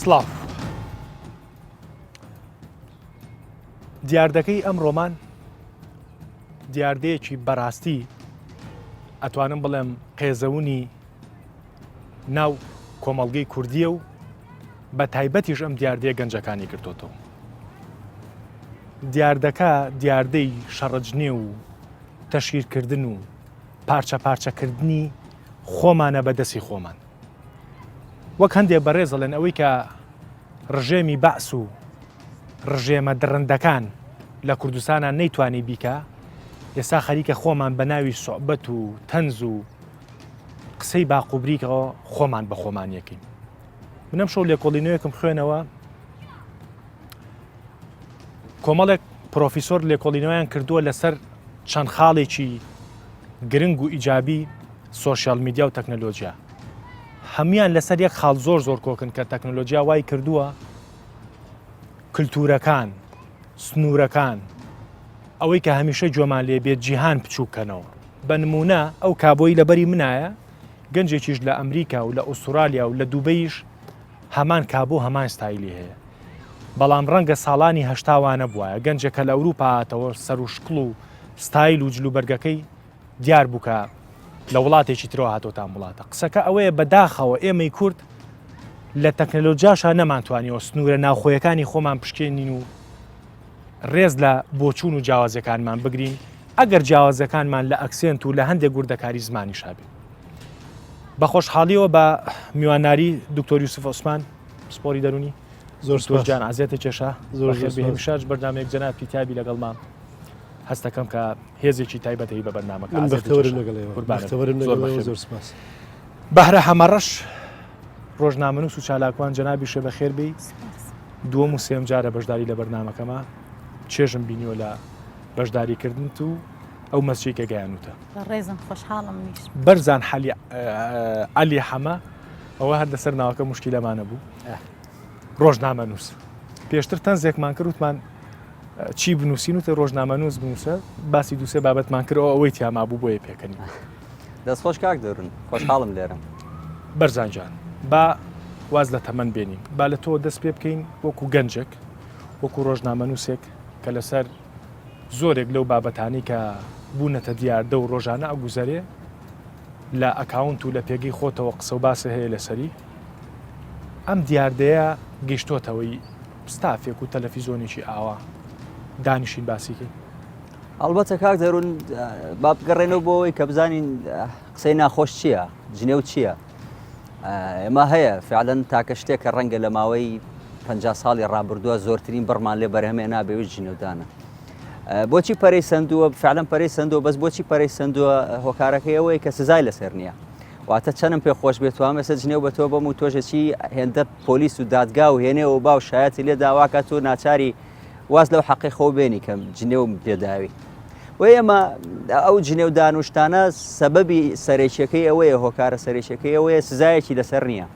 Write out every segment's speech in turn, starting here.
سڵاو دیاردەکەی ئەم ڕۆمان دیاردەیەکی بەڕاستی ئەتوانم بڵێم قێزەونی ناو کۆمەڵگەی کوردیە و بە تایبەتیش ئەم دیاردەیە گەنجەکانی کردوتەوە. دیاردەکە دیاردەی شەڕەجنێ و تەشیرکردن و پارچە پارچەکردنی خۆمانە بەدەستی خۆمان. وەک هەندێک بەڕێز دەڵێن ئەوەی کە ڕژێمی بەعس و ڕژێمە درڕندەکان لە کوردستانە نەیتوانی بیکە، ئێستا خەریکە خۆمان بە ناوی سوحبەت و تەنز و قسەی باقوبریکەوە خۆمان بە خۆمان یەکەین. منەم شەو لێکۆڵینەوەیەکم خوێنەوە، کۆمەڵێک پرۆفیسۆر لێکۆڵینەوەیان کردووە لەسەر چەند خاڵێکی گرنگ و ئیجابی سۆشیال میدیا و تەکنەلۆجیا. هەمویان لەسەر یەک خاڵ زۆر زۆر کۆکن کە تەکنەلۆجیا وای کردووە کللتورەکان، سنوورەکان، ئەوەی کە هەمیشە گوێمان لێ بێت جیهان بچووکەنەوە. بە نمونە ئەو کابۆی لەبەری منایە، گەنجێکیش لە ئەمریکا و لە ئوسترالیا و لە دووبەیش هەمان کابۆ هەمان ستایلی هەیە. بەڵام ڕەنگە ساڵانی هەشتاوانە بووایە گەنجێکە لە ئەوروپا هاتەوە سەر و شکڵ و ستایل و جلوبەرگەکەی دیار بووکە لە وڵاتێکی ترەوە هاتۆتان وڵاتە. قسەکە ئەوەیە بەداخەوە ئێمەی کورد لە تەکنەلۆجیاشا نەمانتوانیەوە سنوورە ناوخۆیەکانی خۆمان پشکێنین و ڕێز لە بۆچوون و جیاوازەکانمان بگرین ئەگەر جیاوازەکانمان لە ئەکسێنت و لە هەندێک گوردەکاری زمانی شابێ. بە خۆشحاڵیەوە بە میواناری دکتۆر یوسف عوسمان سپۆری دەرونی زۆر جان ئازیێتە کێشە زۆر هێمشاش بەردامێک جەناب پیتابی لەگەڵمان هەست دەکەم کە هێزێکی تایبەتەی بە بەرنامەکە زۆر سپاس. بەهرە هەمەڕەش ڕۆژنامەنووس و چالاکوان جەنابی شێ بەخێر بی دووەم و سێم جارە بەشداری لە بەرنامەکەمە چێژم بینیوە لە بەشداریکردن و ئەو مەسجێکە گەیانوتە ڕێزم خۆشحاڵم نیش بەرزان عەلی حەمە ئەوە هەر لەسەر ناوەکە موشکیلەمانە بوو. ڕۆژنامەنووس پێشتر تەنزێکمان کردوتمان چی بنووسین و تە ڕۆژنامەنووس بنووسە باسی دووسێ بابەتمان کردەوە ئەوەی تیاما بوو بۆیە پێکەنی. دەستخۆش کاک دەرون خۆشحاڵم لێرم. بەرزانجان با واز لە تەمەەن بێنین با لە تۆ دەست پێ بکەین وەکو گەنجێک وەکو ڕۆژنامەنووسێک کە لەسەر زۆرێک لەو بابەتانی کە بوونەتە دیاردە و ڕۆژانە ئەگوزەرێ لە ئەکاونت و لە پێگەی خۆتەوە قسە و باسە هەیە لەسەری ئەم دیاردەیە گەیشتۆتەوەی ستافێک و تەلەڤیزۆنێکی ئاوا دانیشین باسیکەی. ئەڵبەتە کاک دەرون با بگەڕێنەوە بۆ ئەوەی کە بزانین قسەی ناخۆش چییە، جنێو چییە. ئێمە هەیە فعلەن تاکە شتێک کە ڕەنگە لە ماوەی 50 ساڵی ڕابردووە زۆرترین بڕمان لێ بەرهەمێ نابێت جنێودانە. بۆچی پەرەی سندووە فعلەن پەرەی سندووە بەس بۆچی پەرەی سندووە هۆکارەکەی ئەوەیە کە سزای لەسەر نییە. واتە چەندم پێ خۆش بێت وام ێستا جنێو بە تۆ بەم و تۆژەچی هێندە پۆلیس و دادگا و هێنێەوە باو شایەتی لێ داواکە تۆ ناچاری واز لەو حەقی خۆ بێنی کەم جنێو پێداوی. و ئێمە ئەو جنێودان وشتانە سەبەبی سەرێکیەکەی ئەوەیە هۆکارە سەرێکیەکەی ئەوەیە سزایەکی لەسەر نییە.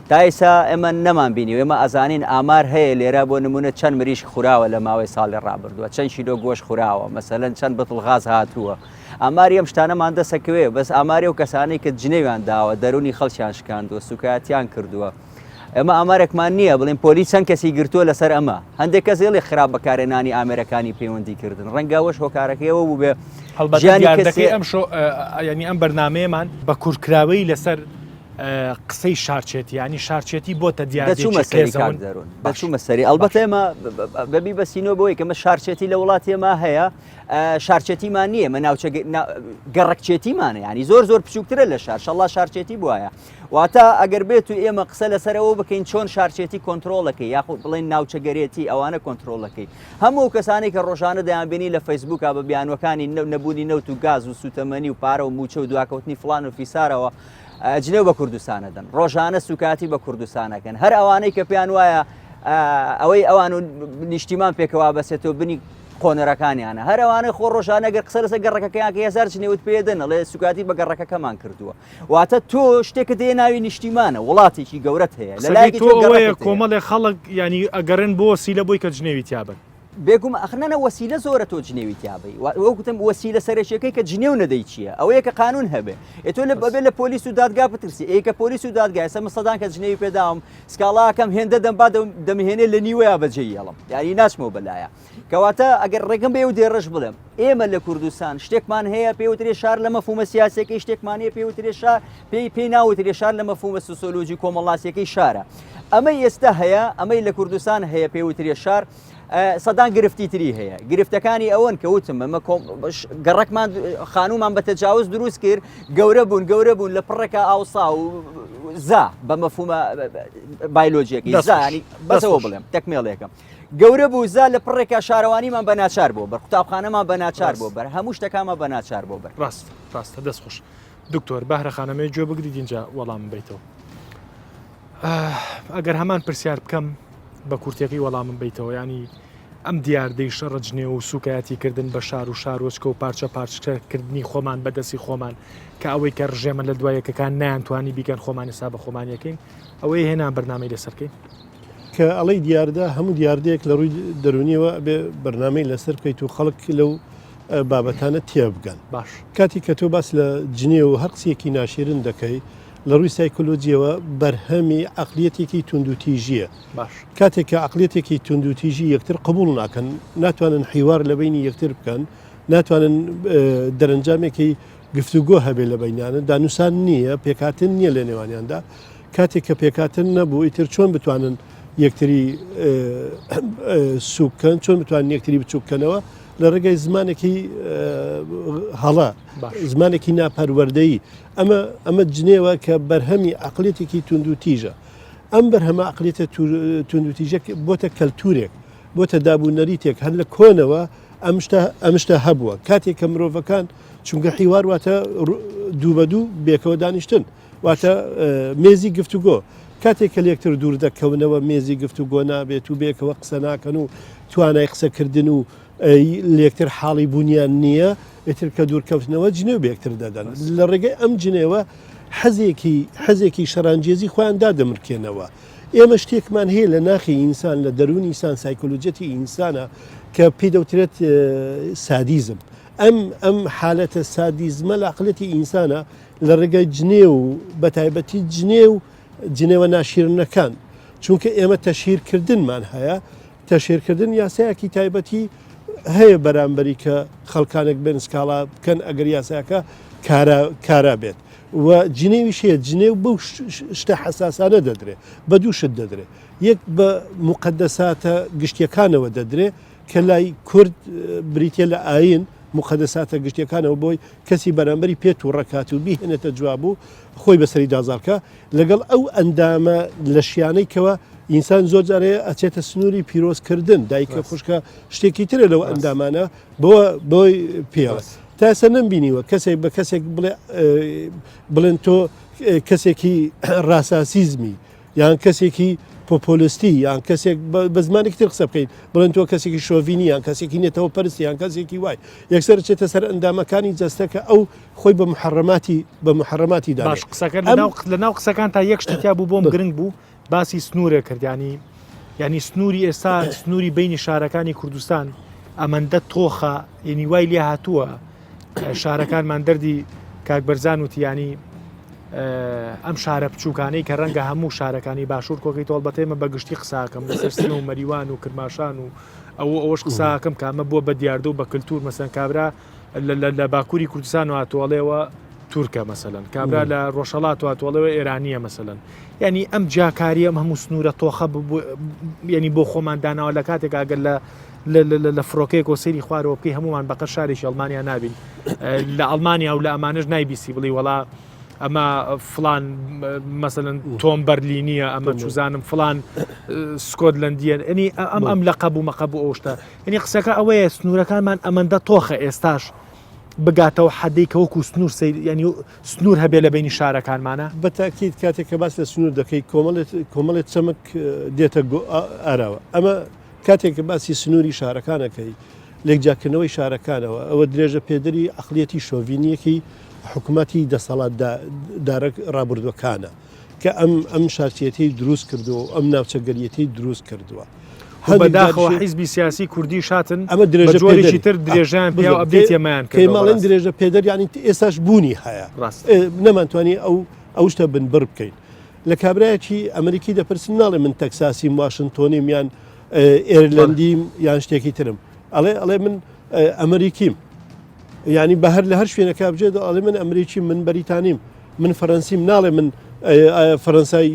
تا ئێستا ئێمە نەمان بینی و ئێمە ئەزانین ئامار هەیە لێرە بۆ نمونە چەند مریش خوراوە لە ماوەی ساڵی ڕابردووە، چەند شیلۆ گۆشت خوراوە، مەسەلەن چەند بەتڵ غاز هاتووە. ئاماری ئەم شتانەمان دەسەکەوێ بەس ئاماری و کەسانەی کە جنێویان داوە دەرونی خەڵکیان شکاندووە سوکایەتیان کردووە. ئێمە ئامارێکمان نییە بڵین پۆلیس چەند کەسی گرتووە لەسەر ئەمە. هەندێک کەس ێڵی خراپ بەکارێنانی ئامێرەکانی پەیوەندیکردن ڕەنگەوەش هۆکارەکەیەوە بوو بێ ینی ئەم بەرنمەیەمان بە کورتکراوەی لەسەر قسەی شارچێتی ینی شارچێتی بۆتە دیارچوومە سەری ئەلبەتە ئێمە بەبی بەسینەوە بۆی کەمە شارچێتی لە وڵاتی ئێمە هەیە شارچێتیمان نییە مە گەڕکچێتیمانە ینی زۆر زۆر بچووکترە لە شار شەڵا شارچێتی بواە. واتە ئەگەر بێت و ئێمە قسە لەسەرەوە بکەین چۆن شارچێتی کۆنتترۆلەکەی یاخود بڵێن ناوچەگەرێتی ئەوانە کۆنتترۆلەکەی هەموو کەسانی کە ڕۆژانە دەیانبینی لە فەیسبووکە بە بیانوەکانی نەبوونی نەوت و گاز و سوتەمەنی و پارە و موچە و دواکەوتنی فلان و فیسارەوە جنێو بە کوردستانە دەن ڕۆژانە سوکاتی بە کوردستانەکەن هەر ئەوانەی کە پێیان وایە ئەوەی ئەوان و نیشتیمان پێکەوا بەسێتەوە بنی قۆنەرەکانیانە هەر ئەوانەی خۆ ڕۆژانە گەر قسە لەسەر گەڕەکەکەیان کە هێزار چنێوت پێدەن ئەڵێ سوکاتی بە گەڕەکەکەمان کردووە. واتە تۆ شتێکە دێ ناوی نیشتیمانە وڵاتێکی گەورەت هەیە لە لای کۆمەڵێ خەڵک ینی ئەگەڕن بۆ سیلە بۆی کە جنێوی تیابن بێگوم ئەخنانە وەسیلە زۆرە تۆ جنێوی تیابی وەکوتم وەسیلە سەرێکەکەی کە جنێو نەدەی چییە ئەوەیە کە قانون هەبێ تۆ لە بەبێ لە پۆلیس و دادگا بترسی ئەیکە پۆلیس و دادگای سەمە سەدان کە جنێوی پێداوم سکاڵاکەم هێندە دەمبا دەمهێنێ لە نیوەیە بەجێ هێڵم یاری ناچمەوە بەلایە کەواتە ئەگەر ڕێگەم بێ و دێڕەش بڵێم ئێمە لە کوردستان شتێکمان هەیە پێوترێ شار لە مەفهومە سیاسەکەی شتێکمان هەیە پێوترێ شار پێی ناوترێ شار لە مەفهومە سوسیۆلۆژی کۆمەڵاسیەکەی شارە ئەمەی ئێستا هەیە ئەمەی لە کوردستان هەیە پێوترێ شار سەدان گرفتی تری هەیە گرفتەکانی ئەوەن کە وتم ئەمە گەڕکمان خانومان بە تەجاوز دروست کرد گەورە بوون لە پڕێکە ئاوسا و زا بە مەفهومە بایلۆجیەکەی زانی بەسەوە بڵێم تەکمێڵێکم گەورە بوو زا لە پڕێکە شارەوانیمان بە ناچار بۆ بەر قوتابخانەمان بە ناچار بۆ بەر هەموو شتەکانمان بە ناچار بۆ بەر ڕاستە دەست خۆش دکتۆر بەهرەخانەمەی گوێ بگریت اینجا وەڵام بیتەوە ئەگەر هەمان پرسیار بکەم بە کورتێکی وەڵامم بیتەوە ینی ئەم دیاردەی شەڕە جنێ و سوکایەتیکردن بە شار و شارۆچکە و پارچە پارچکردنی خۆمان بەدەستی خۆمان کە ئەوەی کە ڕژێمە لە دوایەکەکان نایانتوانی بیکەن خۆمانی سا بە خۆمانیەکەین ئەوەی هێنان بەرنامەی لەسەرکەین کە ئەڵەی دیاردا هەموو دیاردەیەک لە ڕووی دەرونیەوە بێ بەرنامەی لەسەر بکەیت و خەڵک لەو بابەتانە تێ بگەن باش کاتی کە تۆ باس لە جنێ و هەر قسێکی ناشێرن دەکەی لە ڕووی سایکۆلۆجیەوە بەرهەمی عقلیەتێکی توندوتیژیە باش کاتێک کە عقلیەتێکی توندوتیژی یەکتر قبول ناکەن ناتوانن حیوار لە بینی یەکتر بکەن ناتوانن دەرەنجامێکی گفتوگۆ هەبێ لە بینیانە دانووسان نییە پێکاتن نییە لە نێوانیاندا کاتێک کە پێکاتن نەبوو ئیتر چۆن بتوانن یەکتری سوکەن چۆن بتوانن یەکتری بچووکەنەوە لە ڕێگەی زمانێکی هەڵا زمانێکی ناپەروەردەیی ئەمە جنێوە کە بەرهەمی عقلێتێکی توندوتیژە ئەم بەرهەمە عقلێتە توندوتیژە بۆتە کەلتورێک بۆتە دابوونەریتێک هەر لە کۆنەوە ئەمشتە هەبووە کاتێک کە مرۆڤەکان چونکە حیوار واتە دوو بە دوو بێکەوە دانیشتن واتە مێزی گفتوگۆ کاتێک کە لێکتر دوور دەکەونەوە مێزی گفتوگۆ نابێت و بێکەوە قسە ناکەن و توانای قسەکردن و لێکتر حاڵی بوونیان نییە ئتر کە دوورکەوتنەوە جنێو بێکتر دەدەن لە ڕێگەی ئەم جنێوە حەزێکی شەرانجێزی خۆیان دادەمرکێنەوە ئێمە شتێکمان هەیە لە ناخی ئینسان لە دەرونی ئینسان سایکۆلۆجەتی ئینسانە کە پێی دەوترێت سادیزم ئەم حالەتە سادیزمە لە عقلەتی ئینسانە لە ڕێگەی جنێ و بەتایبەتی جنێوە ناشیرنەکان چونکە ئێمە تەشهیرکردنمان هەیە تەشهیرکردن یاسایەکی تایبەتی هەیە بەرامبەری کە خەڵکانێک بێن سکاڵا بکەن ئەگەر یاساکە کارا بێت و جنێوی شەیە جنێو بەو شتە حەساسانە دەدرێت بە دوو شت دەدرێت یەک بە مقدساتە گشتیەکانەوە دەدرێت کە لای کورد بریتە لە ئاین مقدساتە گشتیەکانەوە بۆی کەسی بەرامبەری پێت و ڕکات و بیهێنێتە جوابوو خۆی بەسەری دازارکە لەگەڵ ئەو ئەندامە لە شیانەی کەوە ئینسان زۆر جارەیە ئەچێتە سنووری پیرۆزکردن دایکە خوشکە شتێکی ترە لەوە ئەندامانە بۆی پێوە تاسە نمبینیوە کەسێک بە کەسێک بڵێن تۆ کەسێکی ڕاساسیزمی یان کەسێکی پۆپۆلیستی یان کەسێک بە زمانێک تر قسە بکەین بڵێن تۆ کەسێکی شۆڤینی یان کەسێکی نێتەوە پەرستی یان کەسێکی وای یەکسەر چێتە سەر ئەندامەکانی جەستەکە ئەو خۆی بە محەڕەماتی دا باش قسەکە لە ناو قسەکان تا یەک شتیا بوو بۆم گرنگ بوو باسی سنوورە کردیانی ینی سنووری ئێستا سنووری بینی شارەکانی کوردستان ئەمەندە تۆخە ینی وای لێ هاتووە شارەکانمان دەردی کاکبەرزان وتیانی ئەم شارە بچووکانەی کە ڕەنگە هەموو شارەکانی باشوور کۆکەی تۆڵبەتێمە بە گشتی قساکەم لەسەر سنە و مەریوان و کرماشان و ئەوەش قساکەم کامە بۆ بە دیاردە و بە کللتور مەسەن کابرا لە باکووری کوردستان و هاتوڵێەوە تورکە مەسەلەن کابرا لە ڕۆژەڵات و هاتوڵەوە ئێرانیە مەسەلەن ینی ئەم جاکاری ئەم هەموو سنوورە تۆخە ینی بۆ خۆمان داناوە لە کاتێک ئاگەر لە فڕۆکەیەک و سەیری خوارەوە بکەی هەمومان بەقەر شارێکی ئەڵمانیا نابین لە ئەڵمانیا و لە ئەمانش نایبیسی بڵی وڵا ئەمە فلان مەسەلەن تۆم بەرلینیە ئەمە چوزانم فلان سکۆتلەندیە ئەنی ئەم لە قەبوو مەقەبوو ئەوشتە ینی قسەکە ئەوەیە سنوورەکانمان ئەمەندە تۆخە ئێستاش بگاتەوە حەدەی کە وەکو سنوور ینی سنوور هەبێ لە بینی شارەکانمانە بەتاکیت کاتێک کە باس لە سنوور دەکەی کۆمەڵێت چەمک دێتە ئاراوە ئەمە کاتێک کە باسی سنووری شارەکانەکەی لێکجاکردنەوەی شارەکانەوە ئەوە درێژە پێدەری عقلێتی شۆڤینیەکی حکوومەتی دەسەڵات دارە ڕابردوەکانە کە ئەم شارچێتی دروست کردووە ئەم ناوچەگەریەتی دروست کردووە بەداخەوە حیزبی سیاسی کوردی شاتن ئەمە درێژە جۆرێکی تر درێژیان پێ ئەبدێتیەمایان کەماڵێن درێژە پێدەر ینی ئێساش بوونی هەیە نەمانتوانی ئەو شتە بن بڕ بکەین لە کابراایەکی ئەمریکی دەپرسن ناڵێ من تەکساسیم واشنگتۆنیم یان ئێرلندیم یان شتێکی ترم ئەڵێ من ئەمریکیم ینی بەهر لە هەر شوێنەکە بجێت ئەڵێ من ئەمریکی من بەریتانیم من فەرەنسیم ناڵێ من فەرەنسای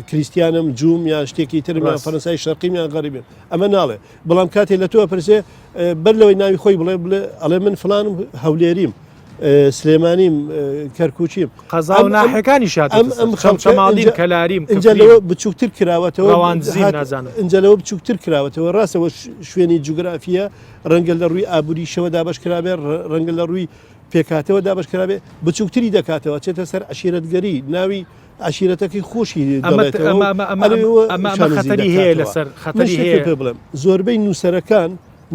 کریسیانم جووم یان شتێکی ترم یان فەرەنسای شەرقیم یان غەریبێن ئەمە ناڵێ بەڵام کاتێک لە تۆ پرسێ بەر لەوەی ناوی خۆی بڵێ ئەڵێ من فلانم هەولێریم سلێمانیم کەرکوچیم قەزا و ناحەکانی شات شەماڵیم کەلاریم ئەلەوە بچووکتر کراوەتەوە ئەنجلەوە بچووکتر کراوەتەوە ڕاستەوە شوێنی جوگرافیە ڕەنگە لە ڕووی ئابووری شەوە دابشکرابێ ڕەنگە لە ڕووی پێکاتەوە دابشکرابێ بچووکتری دەکاتەوە چێتە سەر عشیرەتگەری ناوی عشیرەتەکەی خۆشی خەتەری هەیە لەسەر خەتەری هەیە پێ بڵێم زۆربەی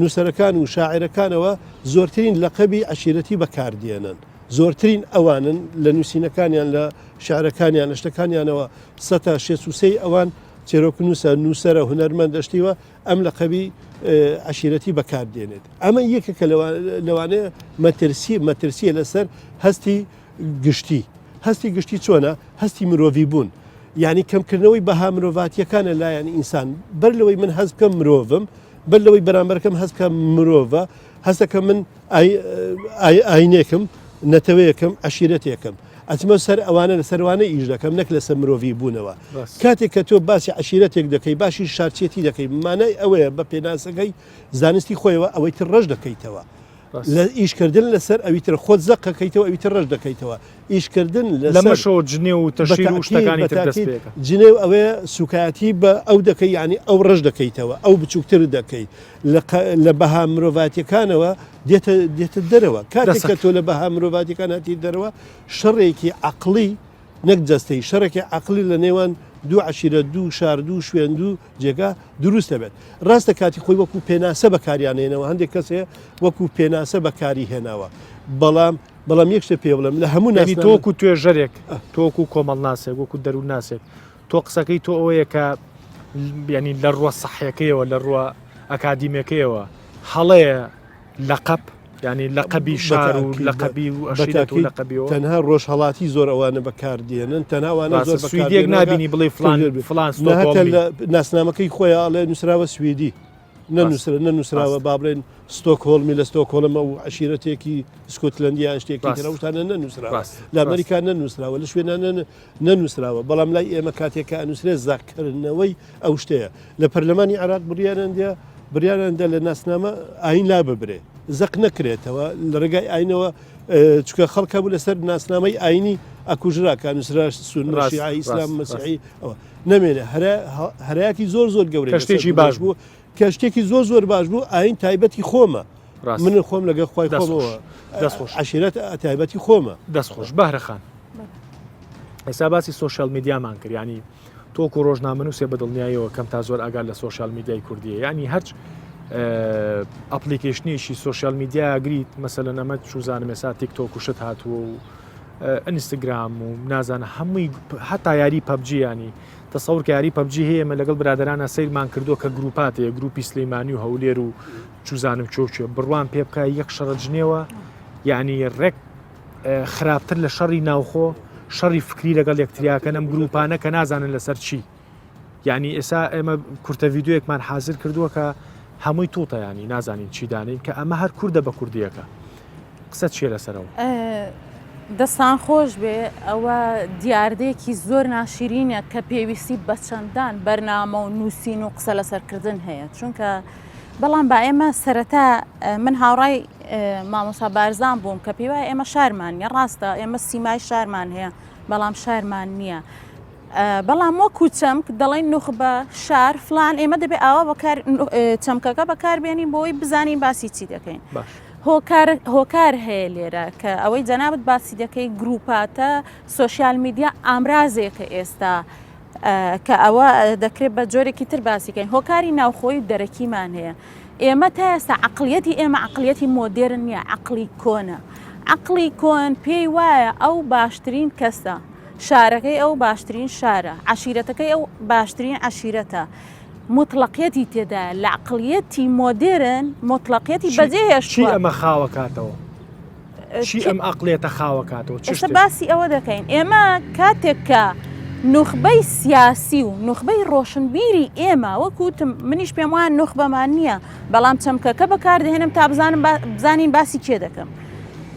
نووسەرەکان و شاعرەکانەوە زۆرترین لەقەبی عشیرەتی بەکاردێنن زۆرترین ئەوانن لە نووسینەکانیان لە شعرەکانیان لە شتەکانیانەوە 6 ئەوان چێرۆک نووسەرە هونەرمەند دەشتیوە ئەم لەقەبی عشیرەتی بەکاردێنێت ئەمە یەکێکە لەوانەیە مەترسیە لەسەر هەستی گشتی چۆنە هەستی مرۆڤی بوون یعنی کەمکردنەوەی بەها مرۆڤاتیەکانە لایەن ئینسان بەر لەوەی من هەست بکەم مرۆڤم بەر لەوەی بەرامبەرەکەم هەست بکەم مرۆڤە هەستەکە من ئاینێکم نەتەوەیەکەم عشیرەتێکم ئەچمە سەر ئەوانە لە سەروانە ئیش دەکەم نەک لەسەر مرۆڤی بوونەوە کاتێک کە تۆ باسی عشیرەتێک دەکەی باشی شارچێتی دەکەی مانای ئەوەیە بە پێناسەکەی زانستی خۆیەوە ئەوەی تر ڕەش دەکەیتەوە لە ئیشکردن لەسەر ئەویتر خۆت زەقەکەیتەوە ئەویتر ڕەش دەکەیتەوە ئیشکردن لەمەشەوە جنێ و تەشیر و شتەکانی تر دەست پێکە جنێ ئەوەیە سوکایەتی بە ئەو دەکەی ینی ئەو ڕەش دەکەیتەوە ئەو بچووکتر دەکەی لە بەها مرۆڤاتیەکانەوە دێتە دەرەوە کاتێک کە تۆ لە بەها مرۆڤاتیەکان هاتی دەرەوە شەڕێکی عەقڵی نەک جەستەی شەڕێکی عەقڵی لە نێوان دوو عشیرە دوو شار دوو شوێن دوو جێگا دروست دەبێت ڕاستە کاتی خۆی وەکو پێناسە بەکاریانێنەوە هەندێک کەسێ وەکو پێناسە بەکاری هێناوە بەڵام یەک شتە پێ بڵم لە هەموو ناوی تۆکو توێژەرێک تۆکو کۆمەڵ ناسێک وەکو دەروون ناسێک تۆ قسەکەی تۆ ئەوەیە کە ینی لە ڕووە سەحیەکەیەوە لە ڕووە ئەکادیمەکەیەوە هەڵەیە لەقەب ینی لەقەبی شار و لەقەبی و عشیرەت و لەقەبیەوە تەنها ڕۆژهەڵاتی زۆر ئەوانە بەکاردێنن تەناوانە زۆر سویدێک نبینی بڵێ فلان ناسنامەکەی خۆیان ئەڵێ نووسراوە سویدی نەنووسراوە با بڵێن ستۆکهۆڵمی لە ستۆکهۆڵمە و عشیرەتێکی سکۆتلندیان شتێکی ترەوتانە نەنووسراوە لە ئەمریکا نەنووسراوە لە شوێنانە نەنووسراوە بەڵام لای ئێمە کاتێکە ئەنووسرێت زاکردنەوەی ئەو شتەیە لە پەرلەمانی عێراق بریانەندە لە ناسنامە ئاین لا ببرێ زەق نەکرێتەوە لە ڕێگای ئاینەوە چکە خەڵکە بوو لەسەر ناسنامەی ئاینی ئەکوژراکە نووسرا سونەشی ئیسلام مەسیحی ئەوە نەمێنێ هەرایەکی زۆر گەورە کەشتێکی باش بوو کەشتێکی زۆر باش بوو ئاین تایبەتی خۆمە من خۆم لەگە خۆی خۆمەوە دەستخۆش عشیرەت تایبەتی خۆمە دەستخۆش بەهرەخان ئێستا باسی سۆشیال میدیامان کرد ینی تۆکو ڕۆژنامە نووسێ بەدڵنیایەوە کەم تا زۆر ئاگار لە سۆشیال میدیای کوردیە ینی هەرچ ئەپلیکیشنیشی سۆشیال میدیا گریت مەسەلە نەمە چوزانم ێستا تیکتۆک و شت هاتووە و ئینستاگرام و نازانە هەمووی هەتا یاری پەبجی ینی تەسەوڕ کە یاری پەبجی هەیە مە لەگەڵ برادرانە سەیرمان کردووە کە گروپاتەیە گروپی سلەیمانی و هەولێر و چوزانم چۆچێ بڕوان پێ بکە یەک شەڕەجنێوە یعنی ڕێک خراپتر لە شەڕی ناوخۆ شەڕی فکری لەگەڵ یەکتریاکەن ئەم گروپانە کە نازانن لەسەر چی یعنی ئێستا ئێمە کورتە ڤیددیوەکمان حازر کردووە کە هەمووی تووتە ینی نازانین چی دانین کە ئەمە هەر کووردە بە کوردیەکە قسە چیە لەسەرەوە دەستان خۆش بێ ئەوە دیاردەیەکی زۆر ناشرینە کە پێویستی بە چەندان بەرنامە و نووسین و قسە لەسەرکردن هەیە چونکە بەڵام با ئێمە سەرەتا من هاوڕای مامۆستا بارزان بووم کە پێی وایە ئێمە شارمانە ڕاستە ئێمە سیمای شارمان هەیە بەڵام شارمان نییە بەڵام وەکو چەمک دەڵێن نوخبە شار فلان ئێمە دەبێت ئاوا بەکار چەمکەکە بەکاربێنین بۆی بزانین باسی چی دەکەین هۆکار هەیە لێرە کە ئەوەی جەنابەت باسی دەکەی گروپاتە سۆشیال میدیا ئامرازێکە ئێستا کە ئەوە دەکرێت بە جۆرێکی تر باسیکەین هۆکاری ناوخۆی دەرەکیمان هەیە ئێمە تا ئێستا عقلیەتی ئێمە عقلیەتی مۆدێرن نییە عقلی کۆنە عقلی کۆن پێی وایە ئەو باشترین کەسە شارەکەی ئەو باشترین شارە عشیرەتەکەی ئەو باشترین عشیرەتە مطلقیەتی تێدا لە عقلیەتی مۆدرن مطلقیەتی بەجێ چی هێشتووە ئەمە خاوەکاتەوە چی ئەم عقلێتە خاوەکاتەوە ئێستا باسی ئەوە دەکەین ئێمە کاتێک کە نوخبەی سیاسی و نوخبەی ڕۆشنبیری ئێمە وەکوتم منیش پێم وایە نوخبەمان نییە بەڵام چەمکەکە بەکاردەهێنم تا بزانین باسی کێ دەکەم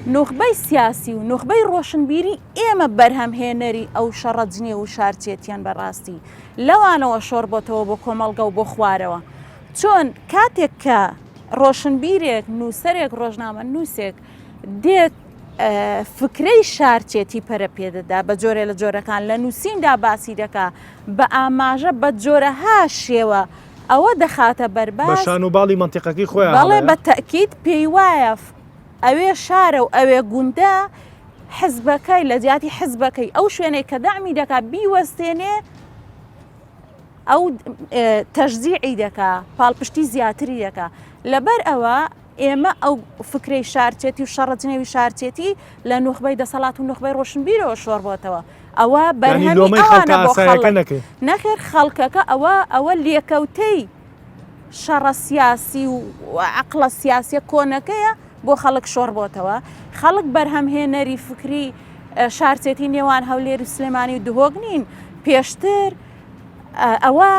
نوخبەی سیاسی و نوخبەی ڕۆشنبیری ئێمە بەرهەمهێنەری ئەو شەڕەجنێ و شارچێتیان بەڕاستی لەوانەوە شۆڕ بۆتەوە بۆ کۆمەڵگە و بۆ خوارەوە چۆن کاتێک کە ڕۆشنبیرێک نووسەرێک ڕۆژنامە نووسێک دێت فکرەی شارچێتی پەرە پێدەدا بە جۆرە لە جۆرەکان لە نووسیندا باسی دەکا بە ئاماژە بە جۆرەها شێوە ئەوە دەخاتە بەرباز بەشان و باڵی منتیقەکەی خۆیان بەڵێ بە تەکید پێی وایە ئەوێ شارە و ئەوێ گوندە حزبەکەی لە جیاتی حزبەکەی ئەو شوێنەی کە دامی دەکا بیوەستێنێ ئەو تەشجیعی دەکا پاڵپشتی زیاتری دەکا لەبەر ئەوە ئێمە ئەو فکرەی شارچێتی و شەڕەجنێوی شارچێتی لە نوخبەی دەسەڵات و نوخبەی ڕۆشنبیرەوە شۆڕ بۆتەوە ئەوە بەرهەمی ئەوانە بۆ خەڵک نەخێر خەڵکەکە ئەوە لێکەوتەی شەڕە سیاسی و عەقڵە سیاسیە کۆنەکەیە بۆ خەڵک شۆڕ بۆتەوە خەڵک بەرهەمهێنەری فکری شارچێتی نێوان هەولێر و سلێمانی و دهۆک نین پێشتر ئەوە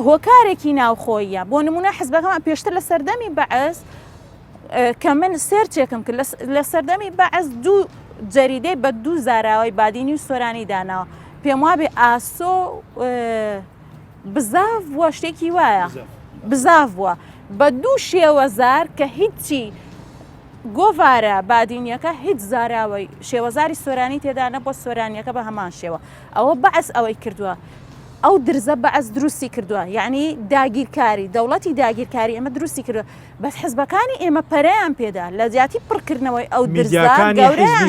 هۆکارێکی ناوخۆیە بۆ نمونە حزبەکەمان پێشتر لە سەردەمی بەعەز کە من سێرچێکم کرد لە سەردەمی بەعەز دوو جەریدەی بە دوو زاراوەی بادینی و سۆرانی داناوە پێم وابێ ئاسۆ بزاف وە شتێکی وایە بزاف بووە بە دوو شێوەزار کە هیچی گۆڤارە بادینیەکە هیچ زاراوەی شێوەزاری سۆرانی تێدانە بۆ سۆرانیەکە بە هەمان شێوە ئەوە بەعەز ئەوەی کردووە ئەو درزە بەعەز دروستی کردووە یعنی داگیرکاری دەوڵەتی داگیرکاری ئێمە دروستی کردووە بەس حزبەکانی ئێمە پەرەیان پێدا لە زیاتی پڕکردنەوەی ئەو درزە گەورەیان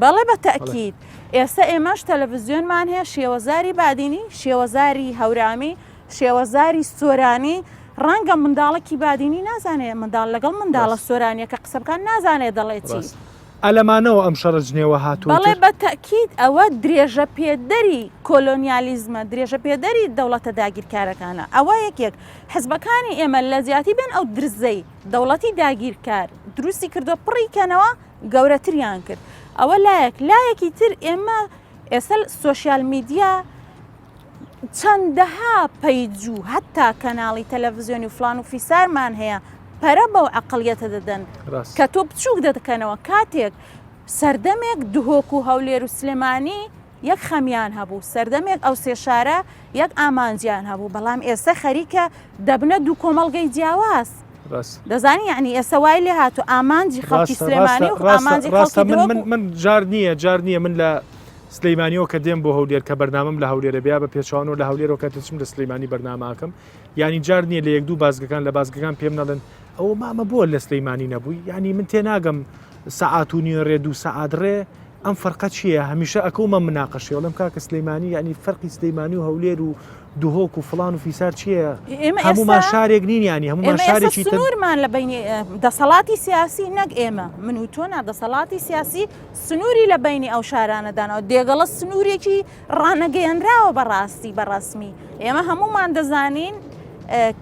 بەڵێ بە تەکید ئێستا ئێمەش تەلەڤیزیۆنمان هەیە شێوەزاری بادینی شێوەزاری هەورامی شێوەزاری سۆرانی ڕەنگە منداڵێکی بادینی نازانێت منداڵ لەگەڵ منداڵە سۆرانیەکە قسە بکان نازانێت دەڵێ چی ئەلەمانەوە ئەم شەڕەجنێوە هاتووە بەڵێ بە تەکید ئەوە درێژە پێدەری کۆلۆنیالیزمە درێژە پێدەری دەوڵەتە داگیرکارەکانە ئەوە یەکێک حزبەکانی ئێمە لە زیاتی بێن ئەو درزەی دەوڵەتی داگیرکار دروستی کردو پڕیکەنەوە گەورەتریان کرد ئەوە لایەکی تر ئێمە ئێستا سۆشیال میدیا چەندەها پەیج و هەتا کەناڵی تەلەڤیزیۆنی و فلان و فیسارمان هەیە پەرە بەو عەقڵیەتە دەدەن کە تۆ بچووک دەکەنەوە کاتێک سەردەمێک دهۆک و هەولێر و سلێمانی یەک خەمیان هەبوو سەردەمێک ئەو سێ شارە یەک ئامانجیان هەبوو بەڵام ئێستا خەریکە دەبنە دوو کۆمەڵگەی جیاواز دەزانی یعنی ئێستا وای لێ هاتو ئامانجی خەڵکی سلێمانی و ئامانجی خەڵکی دهۆک من جار نییە من لە سلەیمانیەوە کە دێم بۆ هەولێر کە بەرنامەم لە هەولێرە بیا بە پێچوانەوە لە هەولێرەوە کە دەچم لە سلەیمانی بەرناماکەم یعنی جار نییە لە یەک دوو بازگەکان لە بازگەکان پێم نەڵێن ئەوە مامە بۆ لە سلەیمانی نەبووی یعنی من تێناگەم سەعات و نیوە ڕێ دوو سەعات ڕێ ئەم فەرقە چییە هەمیشە ئەکەومە مناقەشەوە لەم کاکە سلەیمانی یعنی فەرقی سلەیمانی و هەولێر و دوهۆک و فڵان و فیسار چییە هەمومان شارێک نین ینی هەمومان شارێکی سنوورمان لە بینی دەسەڵاتی سیاسی نەک ئێمە من و تۆ دەسەڵاتی سیاسی سنووری لە بینی ئەو شارانەدانەوە دێگەڵە سنوورێکی ڕانەگەیەنراوە بەڕاستی بەڕسمی ئێمە هەمومان دەزانین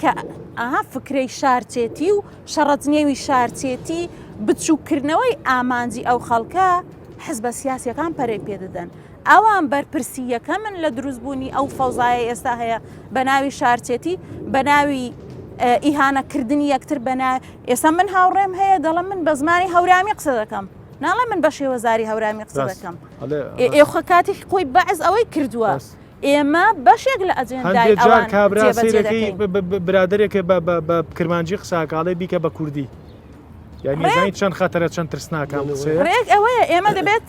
کە ئاها فکرەی شارچێتی و شەڕەجنێوی شارچێتی بچووکردنەوەی ئامانجی ئەو خەڵکە حزبە سیاسیەکان پەرەی پێدەدەن ئەوان بەرپرسیەکە من لە دروستبوونی ئەو فەوزایە ئێستا هەیە بە ناوی شارچێتی بە ناوی ئیهانەکردنی یەکتر ئێستا من هاوڕێم هەیە دەڵێم من بە زمانی هەورامی قسە دەکەم ناڵێ من بە شێوەزاری هەورامی قسە دەکەم ئێخە کاتێکی خۆی بەعز ئەوەی کردووە ئێمە بەشێک لە ئەجێندای ئەوان کابراسێرەکەی برادێکە بە کرمانجی قساکاڵێ بیکە بە کوردی یعنی زانی چەند خەتەرە چەند ترسناکان ڕێک ئەوەیە ئێمە دەبێت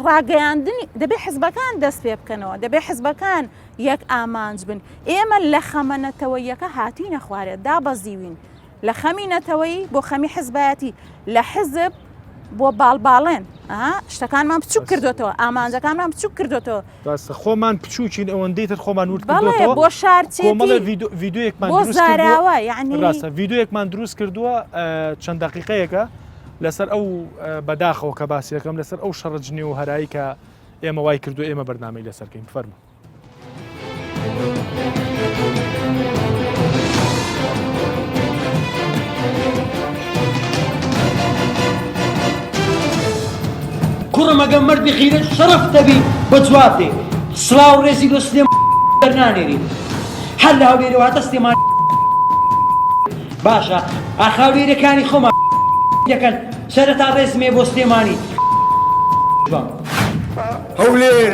ڕاگەیاندنی دەبێت حزبەکان دەست پێ بکەنەوە دەبێت حزبەکان یەک ئامانج بن ئێمە لە خەمەنەتەوەیەکە هاتوینە خوارێت دابەزیوین لە خەمی نەتەوەی بۆ خەمی حزبایەتی لە حزب بۆ باڵباڵێن شتەکانمان بچوو کردوتەوە ئامانجەکانمان بچوو کردوتەوە خۆمان بچووکین ئەوەندەی تر خۆمان ورد بۆ شارچێتی ڤیدۆیەکمان بۆ زاراوە یعنی ڕاستە ڤیدۆیەکمان دروست کردووە چەند دقیقەیەکە لەسەر ئەو بەداخەوە کە باسیەکەم لەسەر ئەو شەڕەجنێ و هەرایی کە ئێمە وای کردو ئێمە بەرنامەی لەسەرکەین فەرموو کوڕمەگە مردی خیرە شەرەف دەبی بە جواتێ سڵاو ڕێزی لە سلێم دەرنانێری هەر لە هەولێرەوە هاتە سلێمان باشە ئاخاولێرەکانی خۆمان دەکەن سەرەتا ڕێزمێ بۆ سلێمانی هەولێر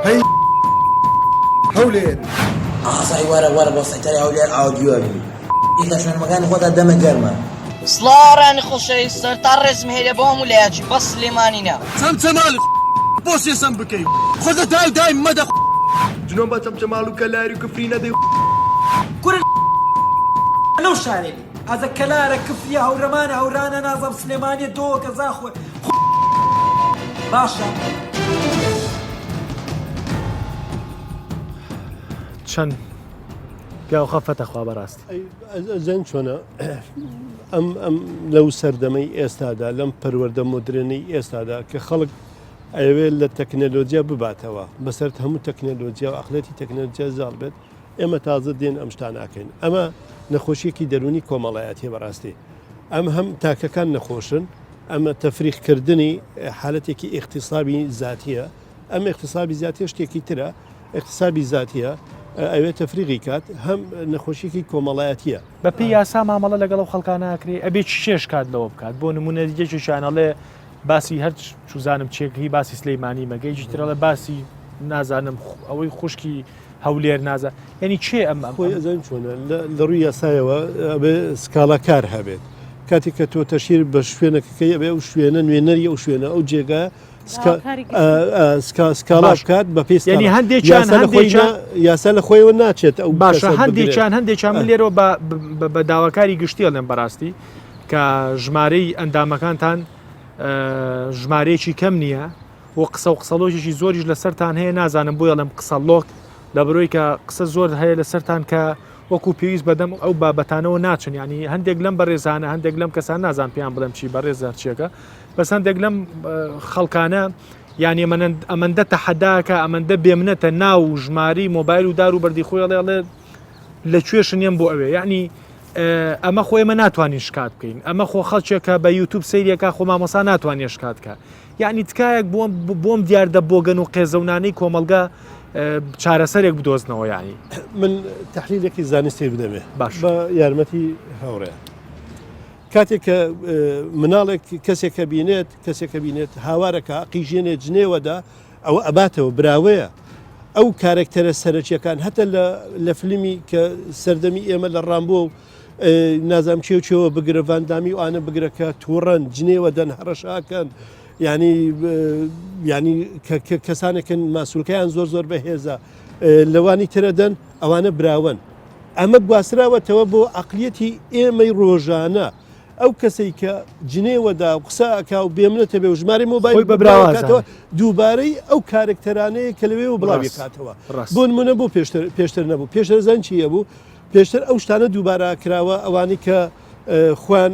هەی هەولێر ئاسای وەرە بۆ سەیتەری هەولێر ئاودیۆبی ئیدە شوێنمەکانی خۆتا دەمە گەرمە سڵاوڕانی خۆشەویستە تا ڕێزم هەیە بۆ هەموو لایەکی بەس سلێمانینە چەمچەماڵ بۆ سێسەم بکەی خۆدە دای مەدە جنۆم بە چەمچەماڵ و کەلاری و کفری نەدەی کورە لەو شارێکی ئازە کەلارە کفریە هەورەمانە هەورانە نازەم سلێمانی دۆ کەزا خۆ باشە چەند پیاو خەفەتەخوا بەڕاستی زەن چۆنە ئەم لەو سەردەمەی ئێستادا لەم پەروەردە مدرێنەی ئێستادا کە خەڵک ئەوێت لە تەکنەلۆجیا بباتەوە بەسەر هەموو تەکنەلۆجیا و ئەخلەتی تەکنەلۆجیا زاڵ بێت ئێمە تازە دێن ئەم شتان ناکەین ئەمە نەخۆشیەکی دەرونی کۆمەڵایەتی بەڕاستی ئەم هەم تاکەکان نەخۆشن ئەمە تەفریقکردنی حالەتێکی اقتصابی زاتیە ئەم اقتصابی زیاتیە شتێکی ترە اقتصابی زاتیە ئەوێت تەفریقی کات هەم نەخۆشیێکی کۆمەڵایەتیە بە پێی یاسا مامەڵە لەگەڵ خەڵکان ناکرێ ئەبێ چێش کات لەوە بکات بۆ نمونە دیگەکی شانەڵێ باسی هەر چوزانم چێکی باسی سلەیمانی مەگەیجی ترەڵە باسی نازانم ئەوەی خوشکی هەولێر نازە یعنی چێ ئەم خۆی ئەزان چۆنە لە ڕووی یاسایەوە ئەبێ سکاڵا کار هەبێت کاتێک کە تۆ تەشیر بە شوێنەکەی ئەبێ ئەو شوێنە نوێنەری ئەو شوێنە ئەو جێگا سکاڵا بکات بە پێ ینی یاسا لە خۆیەوە ناچێت ئەو باشە هەندێکیان من لێرەوە بە داواکاری گشتی ئەڵێم بەڕاستی کە ژمارەی ئەندامەکانتان ژمارەیەکی کەم نییە و قسە و قسەلۆژێکی زۆریش لەسەرتان هەیە نازانم بۆ ئەڵم قسە لۆک لە بڕۆی کە قسە زۆر هەیە لەسەرتان کە وەکو پێویست بەدەم ئەو بابەتانەوە ناچن ینی هەندێک لەم بەڕێزانە هەندێک لەم کەسان نازان پێیان بڵێم چی بەڕێزار چیەکە بەس هەندێک لەم خەڵکانە یعنی ئەمەندە تەحەداکە ئەمەندە بێمنەتە ناو ژماری مۆبایل و دار و بەردی خۆیڵێ لەکوێ شنیێم بۆ ئەوێ یعنی ئەمە خۆی ئمە ناتوانین شکات بکەین ئەمە خۆ خەڵکێکە بە یوتوب سریەکە خۆ مامۆسا ناتوانێت شکاتکە یعنی تکایەک بۆم دیاردە بۆگەن و قێزەونانەی کۆمەلگا چارەسەرێک بدۆزنەوە یانی من تحلیلێکی زانستی بدەمێ باش بە یارمەتی هەوڕێ کاتێک کە مناڵێک کەسێکە بینێت هاوارەکە قیژێنێ جنێوەدا ئەوە ئەباتەوە براوەیە ئەو کارکتەرە سەرچیەکان هەتە لە فیلمی کە سەردەمی ئێمە لە ڕامبۆ و نازام چێوچەوە بگرە ڤاندامی و ئانە بگرەکە تووڕەن جنێوە دەن هەڕەشاکەن ینی کەسانێکن ماسوولکەیان زۆر بەهێزە لەوانی ترە دەن ئەوانە براون ئەمە گواستراوەتەوە بۆ عقلیەتی ئێمەی ڕۆژانە ئەو کەسەی کە جنێوەدا قسەکە و بێمنێتە بێ و ژماری مۆبایل بەبراوەکاتەوە دووبارەی ئەو کارکتەرانەیە کە لەوێ و بڵاوی کاتەوە بۆ نمونە بۆ پێشتر نەبوو پێشتر زەن چیە بوو پێشتر ئەو شتانە دووبارە کراوە ئەوانی کە خوان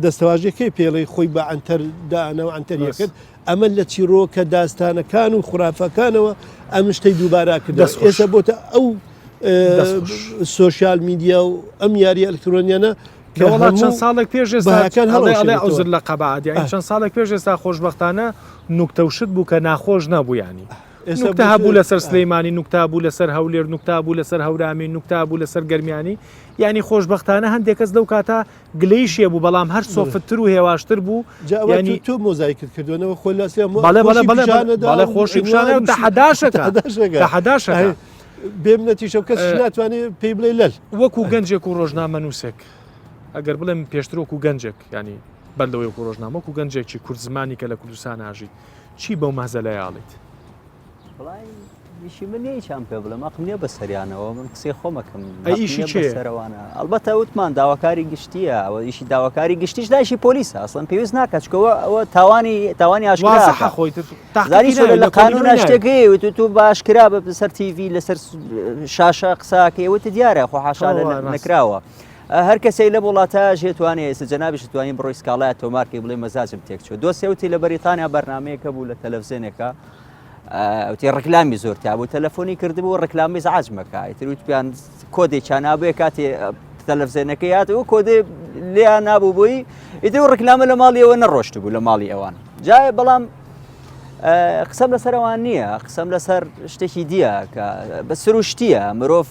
دەستەواژەکەی پێڵی خۆی بە ئەنتەردانەوە ئەنتەریە کرد ئەمە لە چیرۆکە داستانەکان و خوراافەکانەوە ئەم شتەی دووبارە کرد ئێستا بۆتە ئەو سۆشیال میدیا و ئەم یاری ئەلکترۆنیانە چەند ساڵێک پێش ئێستاڵێ ئەوزر لە قەبعات یانی چەند ساڵێک پێش ئێستا خۆشبەختانە نوکتەوشت بوو کە ناخۆش نەبوو ینی نوکتە هەبوو لەسەر سلەیمانی نوکتا بوو لەسەر هەولێر نوکتا بوو لەسەر هەورامی نوکتا بوو لەسەر گەرمیانی ینی خۆشبەختانە هەندێک کەس لەو کاتە گلەیشیە بوو بەڵام هەر سۆفتتر و هێواشتر بوو ینی تۆ مۆزایکت کردوێنەوە خۆی بەڵێ خۆشی پیشانە تەحەداشەکە بێمنەتی شەو کەس ناتوانێت پێی بڵێ لەل وەکو گەنجێک و ڕۆژنامە نووسێک ئەگەر بڵێم پێشترۆک و گەنجێک ینی بەردەوەی و ڕۆژنامەک و گەنجێکی کورد زمانی کە لە کوردستان ئاژیت چی بەو مەزە لە یاڵیت ئیشی من نیچان پێ بڵم ئەقم نییە بە سەریانەوە من قسەی خۆمەکەم ئیشی سەرەوانە ئەلبەتە وتمان داواکاری گشتیە ئەوە ئیشی داواکاری گشتیش دایشی پۆلیسە ئەسڵەن پێویست ناکات چکەوە ئەوە تاوانی ئاشکرا لە قانون شتێکی وت تو باشکرا بە سەر تیڤی لەسەر شاشە قساکەی وتە دیارە خۆ حاشا نەکراوە هەر کەسەی لە وڵاتە ژێتوانێت ئێستا جەنابیش توانین بڕۆی سکاڵایە تۆمارکەی بڵێ مەزاجم تێکچوە دۆسێوتی لە بەریتانیا بەرنمەیەکە بوو لە تەلەڤزیۆنێکە وتی ڕکلامی زۆرتیا بوو تەلەفۆنی کردبوو ڕکلامی زعاجمەکە ئیتر پیان کۆدێکیان نابێ کاتێ تەلەڤزیۆنەکەی هاتەوە کۆدێ لیان نابوو بووی ئیتر ڕکلامە لە ماڵیەوە نەڕۆشت بوو لە ماڵی ئەوان جای بەڵام قسەم لەسەرەوان نییە قسەم لەسەر شتێکی دیە کە بە سروشتیە مرۆڤ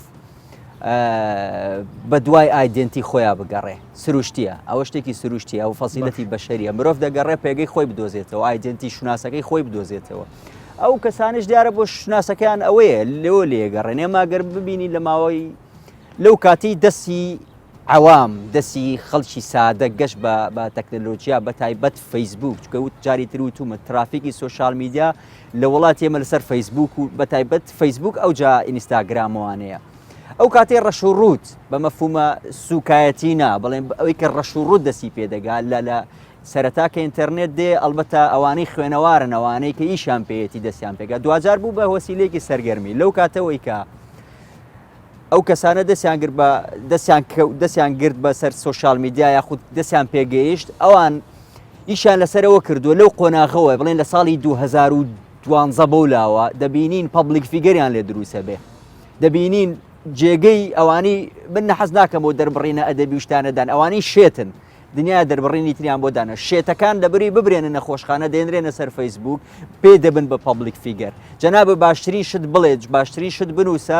بە دوای ئایدنتی خۆیان بگەڕێ سروشتیە ئەوە شتێکی سروشتیە ئەو فەسیلەتی بەشەریە مرۆڤ دەگەڕێ پێگەی خۆی بدۆزێتەوە ئایدنتی شوناسەکەی خۆی بدۆزێتەوە ئەو کەسانش دیارە بۆ شناسەکەیان ئەوەیە لێوە لێگەڕێن ئێماگەر ببینی لە ماوەی لەو کاتی دەستی عوام دەستی خەڵکی سادە گەشت بە تەکنەلۆژیا بە تایبەت فەیسبوک چکە وت جاری تر وتومە ترافیکی سۆشال میدیا لە وڵاتی ئێمە لەسەر فەیسبوک و بە تایبەت فەیسبوک ئەو جا ئینستاگراموانەیە ئەو کاتێ ڕەشوڕوت بە مەفهومە سوکایەتی نا بەڵێن ئەوەی کە ڕەشوڕوت دەسی پێدەگات لە سەرەتا کە ئینتەرنێت دێ ئەلبەتە ئەوانەی خوێنەوارن ئەوانەی کە ئیشان پێیەتی دەستیان پێگات دوجار بوو بە وەسیلەیەکی سەرگەرمی لەو کاتەوەی کە ئەو کەسانە دەستیان گرت بە سەر سۆشال میدیا یاخود دەستیان پێگەیشت ئەوان ئیشان لەسەرەوە کردووە لەو قۆناغەوە بڵێن لە ساڵی 2012 بەولاوە دەبینین پەبلیک فیگەریان لێ دروسە بێ دەبینین جێگەی ئەوانی من نەحەز ناکەمەوە دەربڕینە ئەدەبی شتانەدان ئەوانەی شێتن دنیا دەربڕینی تریان بۆ دانە شێتەکان دەبری ببرێنە نەخۆشخانە دێنرێنە سەر فەیسبوک پێ دەبن بە پەبلیک فیگەر جەنابە باشترین شت بڵێت باشترین شت بنووسە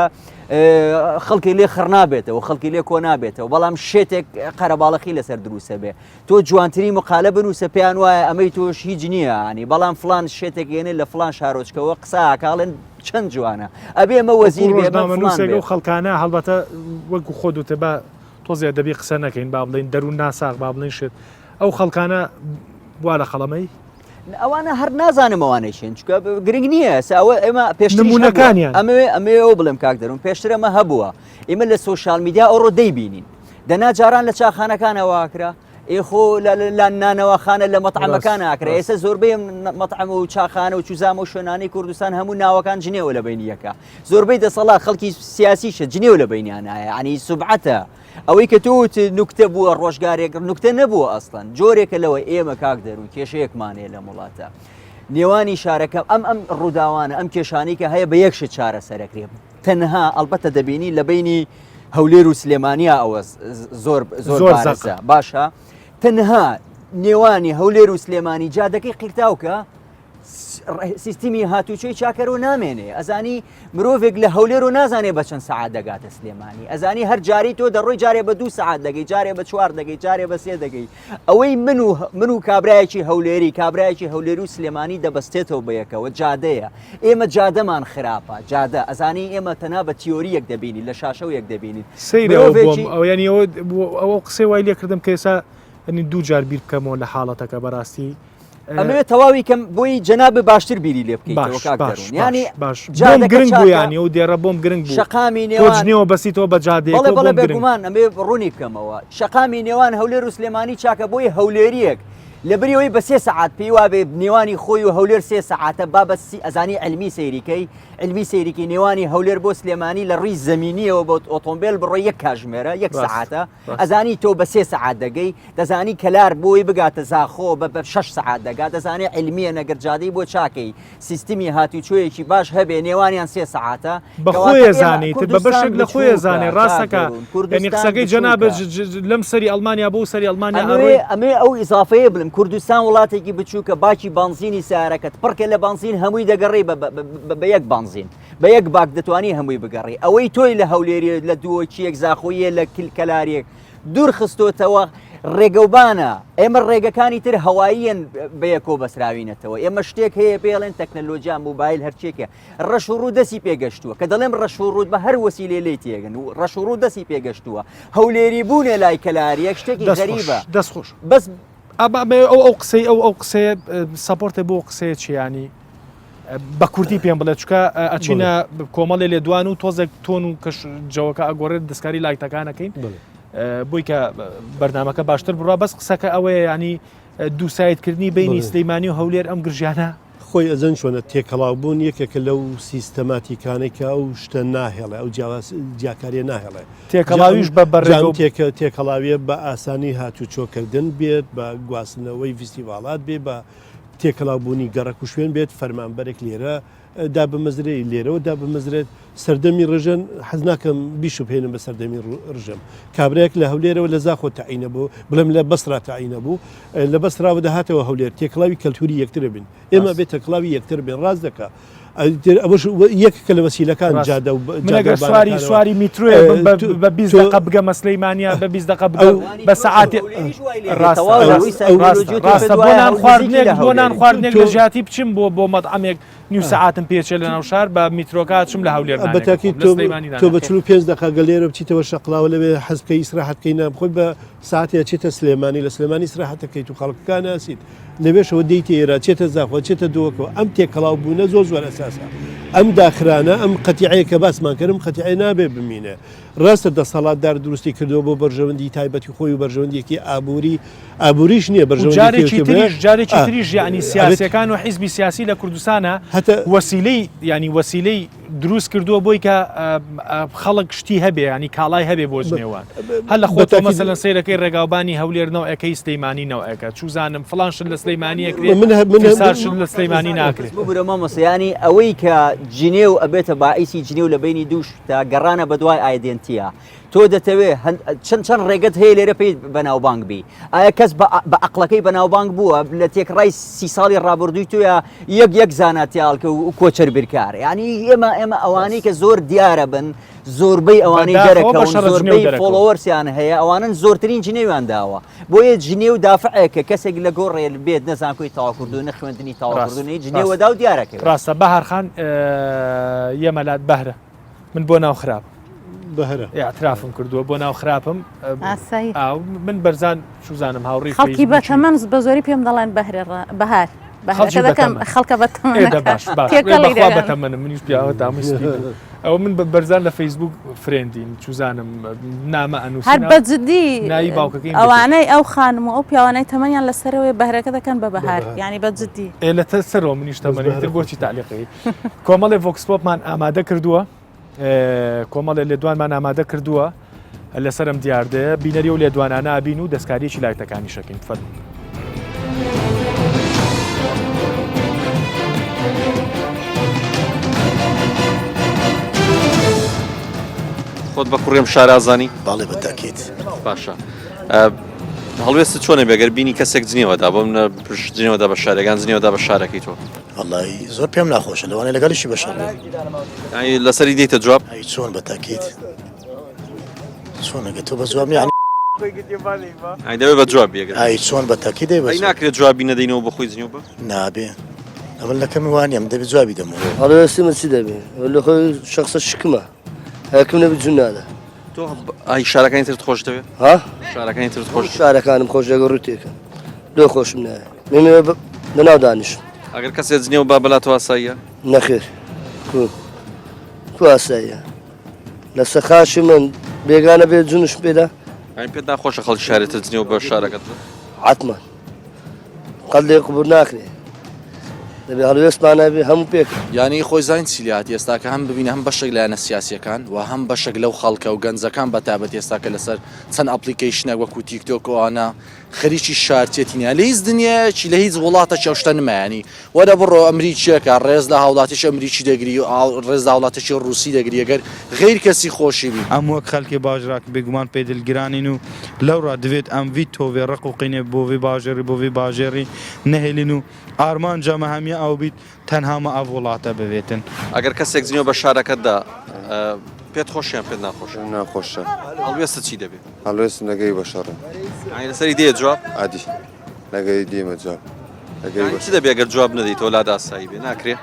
خەڵکی لێ خڕ نابێتەوە خەڵکی لێ کۆ نابێتەوە بەڵام شێتێک قەرەباڵەخی لەسەر دروسە بێ تۆ جوانترین مقالە بنووسە پێیان وایە ئەمەی تۆش هیچ نییە ینی بەڵام فلان شێتێک یێنێ لە فلان شارۆچکەوە قساکڵێن چەند جوانە ئەبێ ئەمە وەزیر بێ و خەڵکانە هەڵبەتە وەکو خۆ دوتە بە تۆزیە دەبی قسە نەکەین با بڵین دەروون ناساق با بڵین شت ئەو خەڵکانە وا لە خەڵەمەی ئەوانە هەر نازانم ئەوانەیشێن چکە گرنگ نییە ئەوە ئێمە پێشترمونەکانیان ئەمێ ئەو بڵێم کاک دەروون پێشتر ئەمە هەبووە ئێمە لە سۆشال میدیا ئەوڕۆ دەیبینین دەنا جاران لە چاخانەکانەواکرا ئێخۆ لە نانەوەخانە لە مەطعمەکان ئاکرا ئێستا زۆربەی مەطعم و چاخانە و چوزام و شوێنانی کوردستان هەموو ناوەکان جنێوە لە بینیەکە زۆربەی دەسەڵات خەڵکی سیاسیشە جنێو لە بینیانایە عنی سوبعەتە ئەوەی کە تۆ نوکتە بووە ڕۆژگارێک نوکتە نەبووە ئەسڵەن جۆرێکە لەوە ئێمە کاک دەروون کێشەیەکمانەیە لە وڵاتە نێوانی شارەکە ئەم ڕووداوانە ئەم کێشانی کە هەیە بە یەکشت چارەسەرەکرێ تەنها ئەلبەتە دەبینی لە بینی هەولێر و سلێمانیا ئەوە زۆر بارزە باشە تەنها نێوانی هەولێر و سلێمانی جادەکەی قیرتاوکە سیستمی هاتوچۆی چاکەرەوە نامێنێ ئەزانی مرۆڤێک لە هەولێر و نازانێ بە چەند سەعات دەگاتە سلێمانی ئەزانی هەر جاری تۆ دەڕۆی جارێ بە 2 سەعات دەگەی جارێ بە 4 دەگەی جارێ بە 3 دەگەی ئەوەی من و کابرایەکی هەولێری کابرایەکی هەولێر و سلێمانی دەبەستێتەوە بەیەکەوە جادەیە ئێمە جادەمان خراپە جادە ئەزانی ئێمە تەنا بە تیۆریەک دەبینی لە شاشە و یەک دەبینیت ئەو ینی ئەوە قسەی وای لێکردم کە ئێستا دوو جار بیر بکەمەوە لە حاڵەتەکە بەڕاستی ئەمەوێت تەواوی کەم بۆی جەناب باشتر بیری لێ بکەیت ینی گرنگ بوویانی و دیێڕە بۆم گرنگ شقامی نێوانەوە بەسیتەوە بە جادێ بەڵێ بێگومان ئەمێ ڕوونی بکەمەوە شقامی نێوان هەولێر و سلێمانی چاکە بۆی هەولێریەک لەبریەوەی بە 3 سەعات پێی وابێ نێوانی خۆی و هەولێر 3 سەعاتە بابەسی ئەزانی علمی سەیریکەی علمی سەیریکی نێوانی هەولێر بۆ سلێمانی لە ڕیز زەمینیەوە بۆ ئۆتۆمبیل بڕۆ یەک کاژمێرە 1 سەعاتە ئەزانی تۆ بە 3 سەعات دەگەی دەزانی کەلار بۆی بگاتە زاخۆ بە 6 سەعات دەگات دەزانی علمیە نەگەر جادەی بۆ چاکەی سیستمی هاتوچۆیەکی باش هەبێ نێوانیان 3 سەعاتە بە خۆی زانیت بە بەشێک لە خۆی زانێ ڕاستەکە ینی قسەکەی جەناب لەم سەری ئەڵمانیا بۆ سەری ئەڵمانیا ئەمێ ئەو ئیزافەیە بڵم کوردستان وڵاتێکی بچووکە باکی بانزینی سیارەکەت پڕکە لە بانزین هەمووی دەگەڕێ بە یەک بانزین بە یەک باک دەتوانی هەمووی بگەڕێ ئەوەی تۆی لە هەولێری لە دووەکیەک زاخۆیە لە کەلارێک دوور خستۆتەوە ڕێگەوبانە ئێمە ڕێگەکانی تر هەواییان بەیەکۆ بەسراوینەتەوە ئێمە شتێک هەیە پێڵێن تەکنەلۆژیا موبایل هەرچێکە ڕەش و ڕوو دەسی پێگەشتووە کە دەڵێم ڕەش و ڕوود بە هەر وەسیلێ لێی تێگەن و ڕەش و ڕوو دەسی پێگەشتووە هەولێری بوونێ لای کەلاریەک شتێکی غەریبە دەستخۆش بەس ئەو قسەی ئەو قسەیە سەپۆرتە بۆ قسەیە چیانی بە کوردی پێم بڵێت چکە ئەچینە کۆمەڵێ لێدوان و تۆزێک تۆن و کەش جەوەکە ئەگۆڕێت دەستکاری لایتەکانەکەین بۆی کە بەرنامەکە باشتر بڕوا بەس قسەکە ئەوەیە ینی دووسایتکردنی بینی سلەیمانی و هەولێر ئەم گرژیانە خۆی ئەزەن چۆنە تێکەڵاوبوون یەکێکە لەو سیستەماتیکانێک کە ئەو شتە ناهێڵێ ئەو جیاکاریە ناهێڵێ تێکەڵاویش بە بەڕێ تێکەڵاویە بە ئاسانی هاتوچۆکردن بێت بە گواستنەوەی فیستیڤالات بێ بە تێکەڵاوبوونی گەڕک و شوێن بێت فەرمانبەرێک لێرە دابمەزرەی لێرەوە دابمەزرێت سەردەمی ڕژەن حەز ناکەم بیش بهێنم بە سەردەمی ڕژەم کابراەک لە هەولێرەوە لە زاخۆ تەعینە بوو بڵم لە بەسرا تەعینە بوو لە بەسراوە دەهاتەوە هەولێر تێکڵاوی کەلتوری یەکتر بن ئێمە بێت تەکڵاوی یەکتر بێن ڕاز دەکا ئەوەش یەکە لە وەسیلەکان جادە و منەگەر سواری میتروێ بە 20 دقە بگەمە سلەیمانیا بە 20 دقە بە سەعاتی ڕاستە بۆ نان خواردنێک لە ژاتی بچم بۆ مەطعەمێک نیو سەعاتم پێچێ لە ناو شار بە میترۆکات چم لە هەولێر بەتاکی تۆ بە 45 دقە گەلێرە بچیتەوە شەقلاوە لەوێ حەزکەی ئیسراحەتکەی نامخۆی بە ساعتێ چێتە سلێمانی لە سلێمانی ئیسراحەتەکەیت و خەڵکەکان ناسیت لەوێشەوە دەیتە ئێرە چێتە زاخۆ چێتە دۆکەوە ئەم تێکەڵاو بوونە زۆر ئەساسە ئەم داخرانە ئەم قەتیعەیە کە باسمان کردم قەتیعە نابێ بمینە ڕاستە دەسەڵاتدار دروستی کردەوە بۆ بەرژەوەندی تایبەتی خۆی و بەرژەوەندێکی ئابووریش نییە جارێکی تریژ یعنی سیاسەکان و حیزبی سیاسی لە کوردستانە وەسیلەی ینی وەسیلەی دروست کردووە بۆی کە خەڵک شتی هەبێ ینی کاڵای هەبێ بۆ جنێوان هەر لە خۆتە مەسەلەن سەیرەکەی ڕێگاوبانی هەولێرنەوەەکەی سلەیمانی نەوەەکە چوزانم فڵانشن لە سلەیمانیەکرێت لە سلەیمانی ناکرێت بگورە مەمەسەیانی ئەوەی کە جنێو ئەبێتە باعیسی جنێو لە بینی دووش تا گەڕانە بە دوای ئایدنتیە تۆ دەتەوێت چەند ڕێگەت هەیە لێرە پێی بەناوبانگ بی ئایا کەس بە عقلەکەی بەناوبانگ بووە لە تێکڕای 30 ساڵی ڕابردووی توە یەک زاناتیالکە و کۆچەر بیرکار ینی ئێمە ئەوانەی کە زۆر دیارە بن زۆربەی ئەوانەی دەرەکەون زۆربەی فۆلۆوەرسیان هەیە ئەوانن زۆرترین جنێویان داوە بۆیە جنێو دافعەیەکە کەسێک لە گۆڕێ بێت نەزانکۆی تاواکردو نە خوێندنی تاواکردنی جنێوەدا و دیارەکە ڕاستە بەهارخان یەمەلات بەهرە من بۆ ناو خراپ اعترافم کردووە بۆ ناو خراپم من بەرزان شوزانم هاوڕێی خەڵکی بەتەمەن بە زۆری پێم دەڵێن بەهار خەڵکە بەتەمەنم منیش پیاوە دامستی ئەو من بەرزان لە فەیسبوک فرێندین چوزانم نامە ئەنووس هەر بەجددی ئەوانەی ئەو خانم و ئەو پیاوانەی تەمەنیان لەسەرەوەی بەهرەکە دەکەن بە بەهار ینی بەجددی لە سەرەوە منیش تەمەنیتر بۆچی تعلیقی کۆمەڵی ڤۆکسپۆپمان ئامادە کردووە کۆمەڵێ لێدوانمان ئامادە کردووە لەسەرم دیاردەیە بینەری و لێدوانانە ئابین و دەستکاریەکی لایتەکانی شەکەین فەرموو خۆت بە کوڕێم شارازانی باڵێ بەتاکیت باشە هەڵوێست چۆنە بێگەر بینی کەسێک جنێوەدا بۆ منە جنێوەدا بە شارەکان جنێوەدا بە شارەکەی تۆ وڵی زۆر پێم ناخۆشە لەوانەیە لەگەڵیشی بەشەر لەسەری دێتە جواب چۆن بەتاکیت چۆنەگە تۆ بە جواب دەوێت بە جواب بێگەر چۆن بەتاکی دەی بە ناکرێت جوابی نەدەینەوە بە خۆی جنێو بە نابێ ئەمە لەکەمی وانیم دەبێت جوابی دەمەوە هەڵوێستی چی دەبێت لە خۆی شخصە شکمە هەکم نەبێت جون نادە تۆ ئای شارەکانی ترت خۆش دەوێت ها شارەکانی ترت خۆش شارەکانم خۆش دەگە ڕوتێکە دۆ خۆشم نایە مێمێ لەناو دانیشم ئەگەر کەسێک جنێو با بەلاتەوە ئاساییە نەخێر کو ئاساییە لە سەخاشی من بێگانە بێت جونش پێدا پێت ناخۆشە خەڵکی شارێتە جنێو بە شارەکەت حتمما قەت لێ قبول ناکرێ دەبێ هەڵوێستمانە بێ هەموو پێک یانی خۆی زین سیلیات ئێستاکە هەم ببینە هەم بەشێک لایەنە سیاسیەکان و هەم بەشێک لەو خەڵکە و گەنجەکان بەتابەت ئێستاکە لەسەر چەند ئەپلیکیشنێک وەکو تیکتۆکەوانە خەریکی شارچێتینە لە هیچ دنیاچی لە هیچ وڵاتە چێشتە نمایانی وەرە بڕۆ ئەمریکیەکە ڕێز لە هاوڵاتیش ئەمریکی دەگری و ڕێز لە هاوڵاتێکی ڕووسی دەگری ئەگەر غیر کەسی خۆشی بی ئەم وەک خەڵکی باژراک بێگومان پێ دڵگرانین و لەوڕا دەوێت ئەم وی تۆڤێ ڕق و قینێ بۆڤی باژێری بۆڤی باژێری نەهێلین و ئارمان جەمە هەمیە ئەو بیت تەنهامە ئەو وڵاتە ببێتن ئەگەر کەسێک جنێو بە شارەکەتدا پێت خۆشیان پێت ناخۆش ناخۆشە هەڵوێستە چی دەبێت هەڵوێست نەگەی بەشەڕن لەسەری دێ جواب عادی نەگەی دیمە جواب چی دەبێت ئەگەر جواب نەدەیت تۆ لادا ئاسایی بێ ناکرێت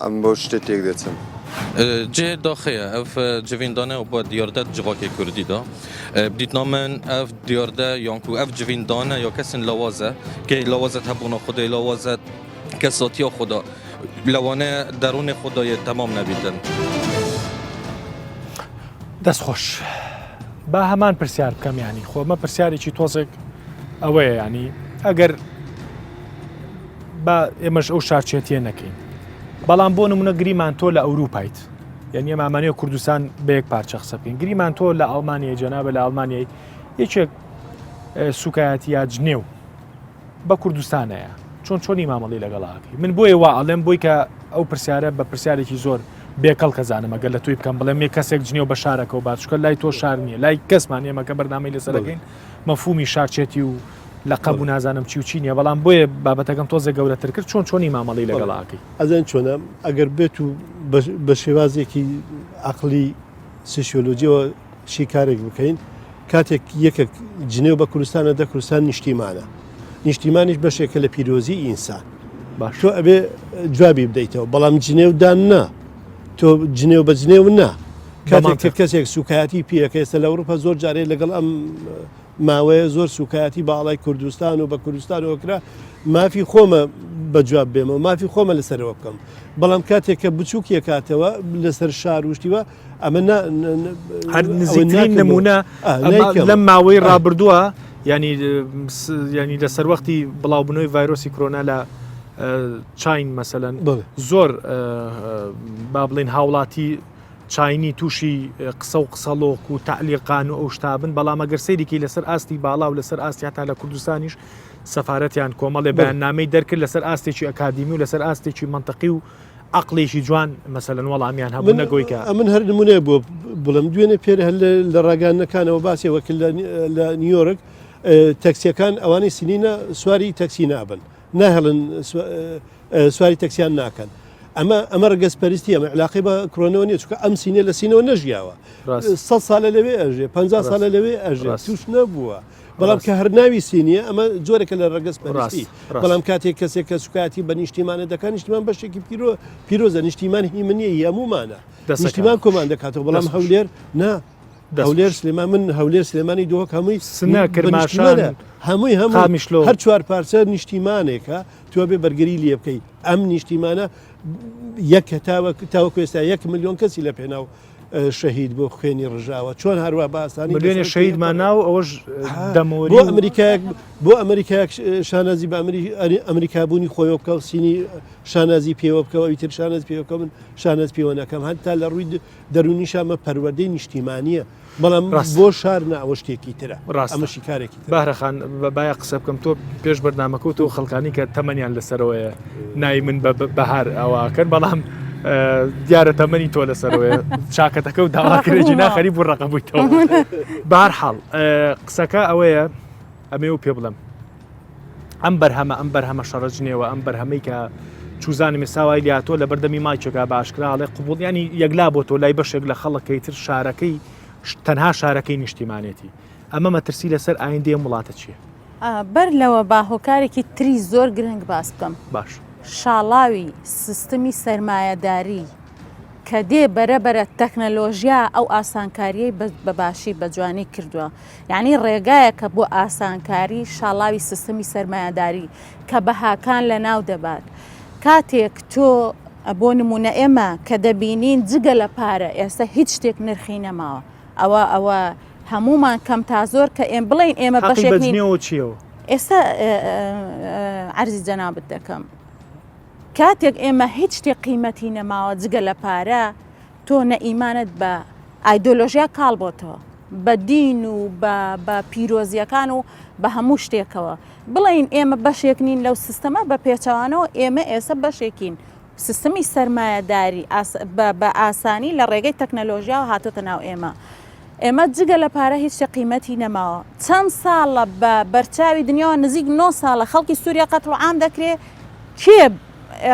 ئەم بۆ شتێک تێک دەچم جه داخله اف جویندانه و با دیارده جواکی کردی دا بدید نامن اف دیارده یانکو اف جویندانه یا کسین لوازه که لوازت هبونا خدای لوازت کساتی خدا لوانه درون خدای تمام نبیدن دەست خۆش با هەمان پرسیار بکەم ینی خۆمە پرسیارێکی تۆزێک ئەوەیە ینی ئەگەر با ئێمەش ئەو شارچێتیە نەکەین بەڵام بۆ نمونە گریمان تۆ لە ئەوروپایت یعنی ئەمانەیە کوردستان بە یەک پارچە قسە بکەین گریمان تۆ لە ئەڵمانیای جەنابە لە ئەڵمانیای یەکێک سوکایەتی یا جنێو بە کوردستانەیە چۆنی مامەڵی لەگەڵاکەی من بۆیە وا ئەڵێم بۆی کە ئەو پرسیارە بە پرسیارێکی زۆر بێکەڵ کەزانم ئەگەر لە توی بکەم بڵێم یە کەسێک جنێو بە شارەکە و باشکە لای تۆ شار نییە لای کەسمان ئێمەکە بەردامەی لەسەرەکەین مەفهومی شارچێتی و لە قەب و نازانم چی و چی نییە بەڵام بۆیە بابەتەکەم تۆزە گەورەتر کرد چۆنی مامەڵی لەگەڵاکەی ئەزان چۆنە ئەگەر بێت و بە شێوازێکی عقلی سوسیۆلۆژیەوە شیکارێک بکەین کاتێک یەکێک جنێو بە کوردستانە دە کوردستان نیشتیمانە نیشتیمانیش بەشێکە لە پیرۆزی ئینسان تۆ ئەبێ جوابی بدەیتەوە بەڵام جنێودان نا تۆ جنێو بە جنێو نا کاتێک کە کەسێک سوکایەتی پێەکە ئێستا لە ئەوروپا زۆر جارێ لەگەڵ ئەم ماوەیە زۆر سوکایەتی باڵای کوردستان و بە کوردستانەوەکرا مافی خۆمە بە جواب بێمەوە مافی خۆمە لەسەرەوە بکەم بەڵام کاتێک کە بچووکیە کاتەوە لەسەر شار وشتیوە ئەمە هەر نزیکترین نمونە لەم ماوەی ڕابردووە ینی لەسەر وەختی بڵاوبوونەوەی ڤایرۆسی کۆرۆنا لە چین مەسەلەن زۆر با بڵێن هاوڵاتی چاینی تووشی قسە و قسەڵۆک و تعلیقان و ئەو شتابن بەڵام ئەگەر سەیرێکی لەسەر ئاستی باڵا و لەسەر ئاستی تا لە کوردستانیش سەفارەتیان کۆمەڵێ بەیاننامەی دەرکرد لەسەر ئاستێکی ئەکادیمی و لەسەر ئاستێکی منطقی و عقلێکی جوان مەسەلەن وەڵامیان هەبوو نەگۆیکە من هەر نمونەیە بۆ بڵم دوێنێ پێر هەر لە ڕاگەانەکانەوە باسی وەکل لە نیویۆرک تەکسیەکان ئەوانەی سینینە سواری تەکسی نابن ناهێڵن سواری تەکسیان ناکەن ئەمە ڕگەسپەرستی ئەمە علاقی بە کۆرۆنەوە نیە چکە ئەم سینە لە سینەوە نەژیاوە 100 ساڵە لەوێ ئەژێ 50 ساڵە لەوێ ئەژێ توش نەبووە بەڵام کە هەرناوی سینیە ئەمە جۆرەکە لە ڕگەسپەرستی بەڵام کاتێک کەسێک کە سوکاتی بە نیشتیمانە دەکات نیشتیمان بەشێکی پیرۆزە نیشتیمان هیمنیە هەمومانە نیشتیمان کۆمان دەکاتەوە بەڵام هەولێر نا هەولێر سلێمان من هەولێر سلێمانی دۆک هەمووی سنە کرماشان هەمووی هەر چوار پارچە نیشتیمانێکە تو بێ بەرگری لێ بکەیت ئەم نیشتیمانە یەک تاوەکو ئێستا 1 ملیۆن کەسی لە پێناو شەهید بۆ خوێنی ڕژاوە چۆن هەروە باسانی ملیۆنی شەهیدمان ناو ئەوەش دەمۆری بۆ ئەمریکایەک شانازی بە ئەمریکابوونی خۆی بکە و سینی شانازی پێوە بکەوە ئیتر شاناز پێوەکە من شاناز پێوە نەکەم هەتا لە ڕووی دەرونیشامە پەروەردەی نیشتیمانیە بەڵام بۆ شار ناوە شتێکی ترە ئەمە شیکارێکی باهرەخان باە قسە بکەم تۆ پێش بەردامەکە و خەڵکانی کە تەمەنیان لەسەرەوەیە نای من بەهار ئەوواکەن بەڵام دیارە تەمەنی تۆ لەسەرەوەی چاکەتەکە و داواکرێکی ناخەری بوو ڕقە بوویتەوە بارحاڵ قسەکە ئەوەیە ئەمێ و پێ بڵم ئەم بەرهەمە شەڕەجنێەوە ئەم بەرهەمەی کە چوزانمی ساوای لاتۆ لە بەردەمی مایچەکە باشکراڵێ قوبوڵ ینی یەکلا بۆ تۆ لای بەشێک لە خەڵەکەی تر شارەکەی تەنها شارەکەی نیشتیمانێتی ئەمە مەترسی لەسەر ئایندێ وڵاتە چییە؟ بەر لەوە باهۆکارێکی تری زۆر گرنگ باس بکەم باش شاڵاوی سیستمی سەرمایەداری کە دێ بەرەبەرە تەکنەلۆژیا ئەو ئاسانکاریەی بەباشی بە جوانی کردووە یعنی ڕێگایەکە بۆ ئاسانکاری شاڵاوی سیستمی سەرمایەداری کە بەهاکان لە ناو دەبات کاتێک تۆ بۆ نمونە ئێمە کە دەبینین جگە لە پارە ئێستا هیچ شتێک نرخی نەماوە ئەوە هەمومان کەم تا زۆر کە ئێم بڵین ئێمە بەشێکنەوە چیەوە ئێستا عەرزی جەنابەت دەکەم کاتێک ئێمە هیچ شتێک قیمەتی نەماوە جگە لە پارە تۆ نەئیمانت بە ئایدۆلۆژیا کاڵبۆتەوە بە دین و بە پیرۆزیەکان و بە هەموو شتێکەوە بڵین ئێمە بەشێک نین لەو سیستەمە بە پێچەوانەوە ئێمە ئێستا بەشێکین سیستمی سەرمایەداری بە ئاسانی لە ڕێگەی تەکنەلۆژیا و هاتۆتە ناو ئێمە جگە لە پارە هیچ قیمەتی نەماوە چەند ساڵە بە بەرچاوی دنیاوە نزیک 9 ساڵە خەڵکی سووریا قەتڵ عام دەکرێت کێ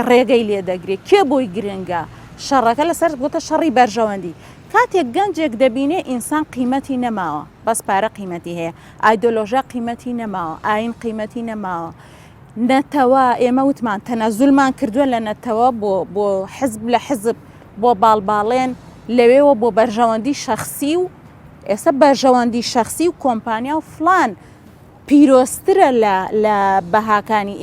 ڕێگەی لێ دەگرێت کێ بۆی گرنگە شەڕەکە لەسەر بۆتە شەڕی بەرژەوەندی کاتێک گەنجێک دەبینێ ئینسان قیمەتی نەماوە بەس پارە قیمەتی هەیە ئایدۆلۆژیا قیمەتی نەماوە ئاین قیمەتی نەماوە نەتەوە ئێمە وتمان تەنەزولمان کردووە لە نەتەوە بۆ حزب لە حزب بۆ باڵباڵێن لەوێەوە بۆ بەرژەوەندی شەخصی و ئێستا بەرژەوەندی شەخصی و کۆمپانیا و فلان پیرۆسترە لە بەهاکانی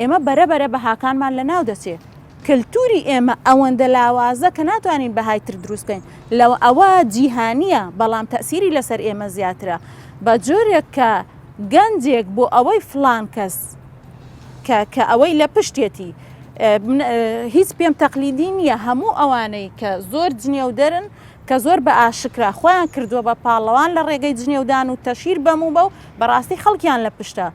ئێمە بەرەبەرە بەهاکانمان لە ناو دەچێت کللتوری ئێمە ئەوەندە لاوازە کە ناتوانین بەهایتر دروستکەین لەوە ئەوە جیهانیە بەڵام تەسیری لەسەر ئێمە زیاترە بە جۆرێک کە گەنجێک بۆ ئەوەی فلان کەس کە ئەوەی لە پشتێتی هیچ پێم تەقلیدی نییە هەموو ئەوانەی کە زۆر جنێودەرن کە زۆر بە ئاشکرا خۆیان کردووە بە پاڵەوان لە ڕێگەی جنێودان و تەشیر بەموو بە و بەڕاستی خەڵکیان لە پشتە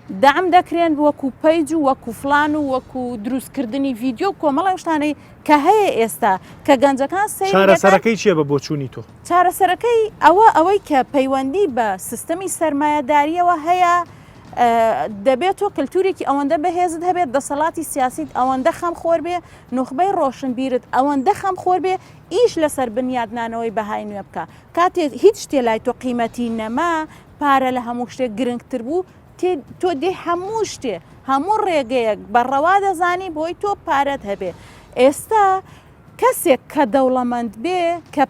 دام دەکرێن وەکو پەیج و وەکو فلان و وەکو دروستکردنی ڤیددیو کۆمەڵی شتانەی کە هەیە ئێستا کە گەنجەکان چارەسەرەکەی چیە بە بۆچوونی تۆ چارەسەرەکەی ئەوەی کە پەیوەندی بە سیستەمی سەرمایەداریەوە هەیە دەبێت تۆ کللتورێکی ئەوەندە بەهێزت هەبێت دەسەڵاتی سیاسیت ئەوەندە خەم خۆر بێ نوخبەی ڕۆشنبیرت ئەوەندە خەم خۆر بێ ئیش لەسەر بنیادنانەوەی بەهای نوێ بکە کاتێک هیچ شتێ لای تۆ قیمەتی نەما پارە لە هەموو شتێک گرنگتر بوو تۆ دێ هەموو شتێ هەموو ڕێگەیەک بەڕەوا دەزانی بۆی تۆ پارەت هەبێ ئێستا کەسێک کە دەوڵەمەند بێ کە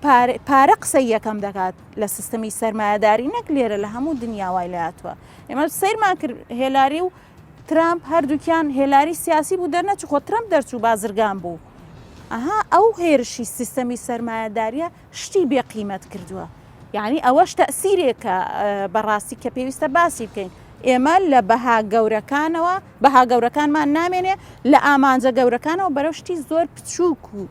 پارە قسەی یەکەم دەکات لە سیستەمی سەرمایەداری نەک لێرە لە هەموو دنیاوای لاتوە ئێمە سیرمان کرد هێلاری و ترامپ هەردووکیان هێلاری سیاسی بوو دەرنەچ خۆ ترامپ دەرچوو بازرگان بوو ئەها ئەو هێرشی سیستەمی سەرمایەداریە شتی بێقیمەت کردووە یعنی ئەوەش تەسیرێکە بەڕاستی کە پێویستە باسی بکەین ئێمە لە بەها گەورەکانەوە بەها گەورەکانمان نامێنێ لە ئامانجە گەورەکانەوە بەرەو شتی زۆر پچووک و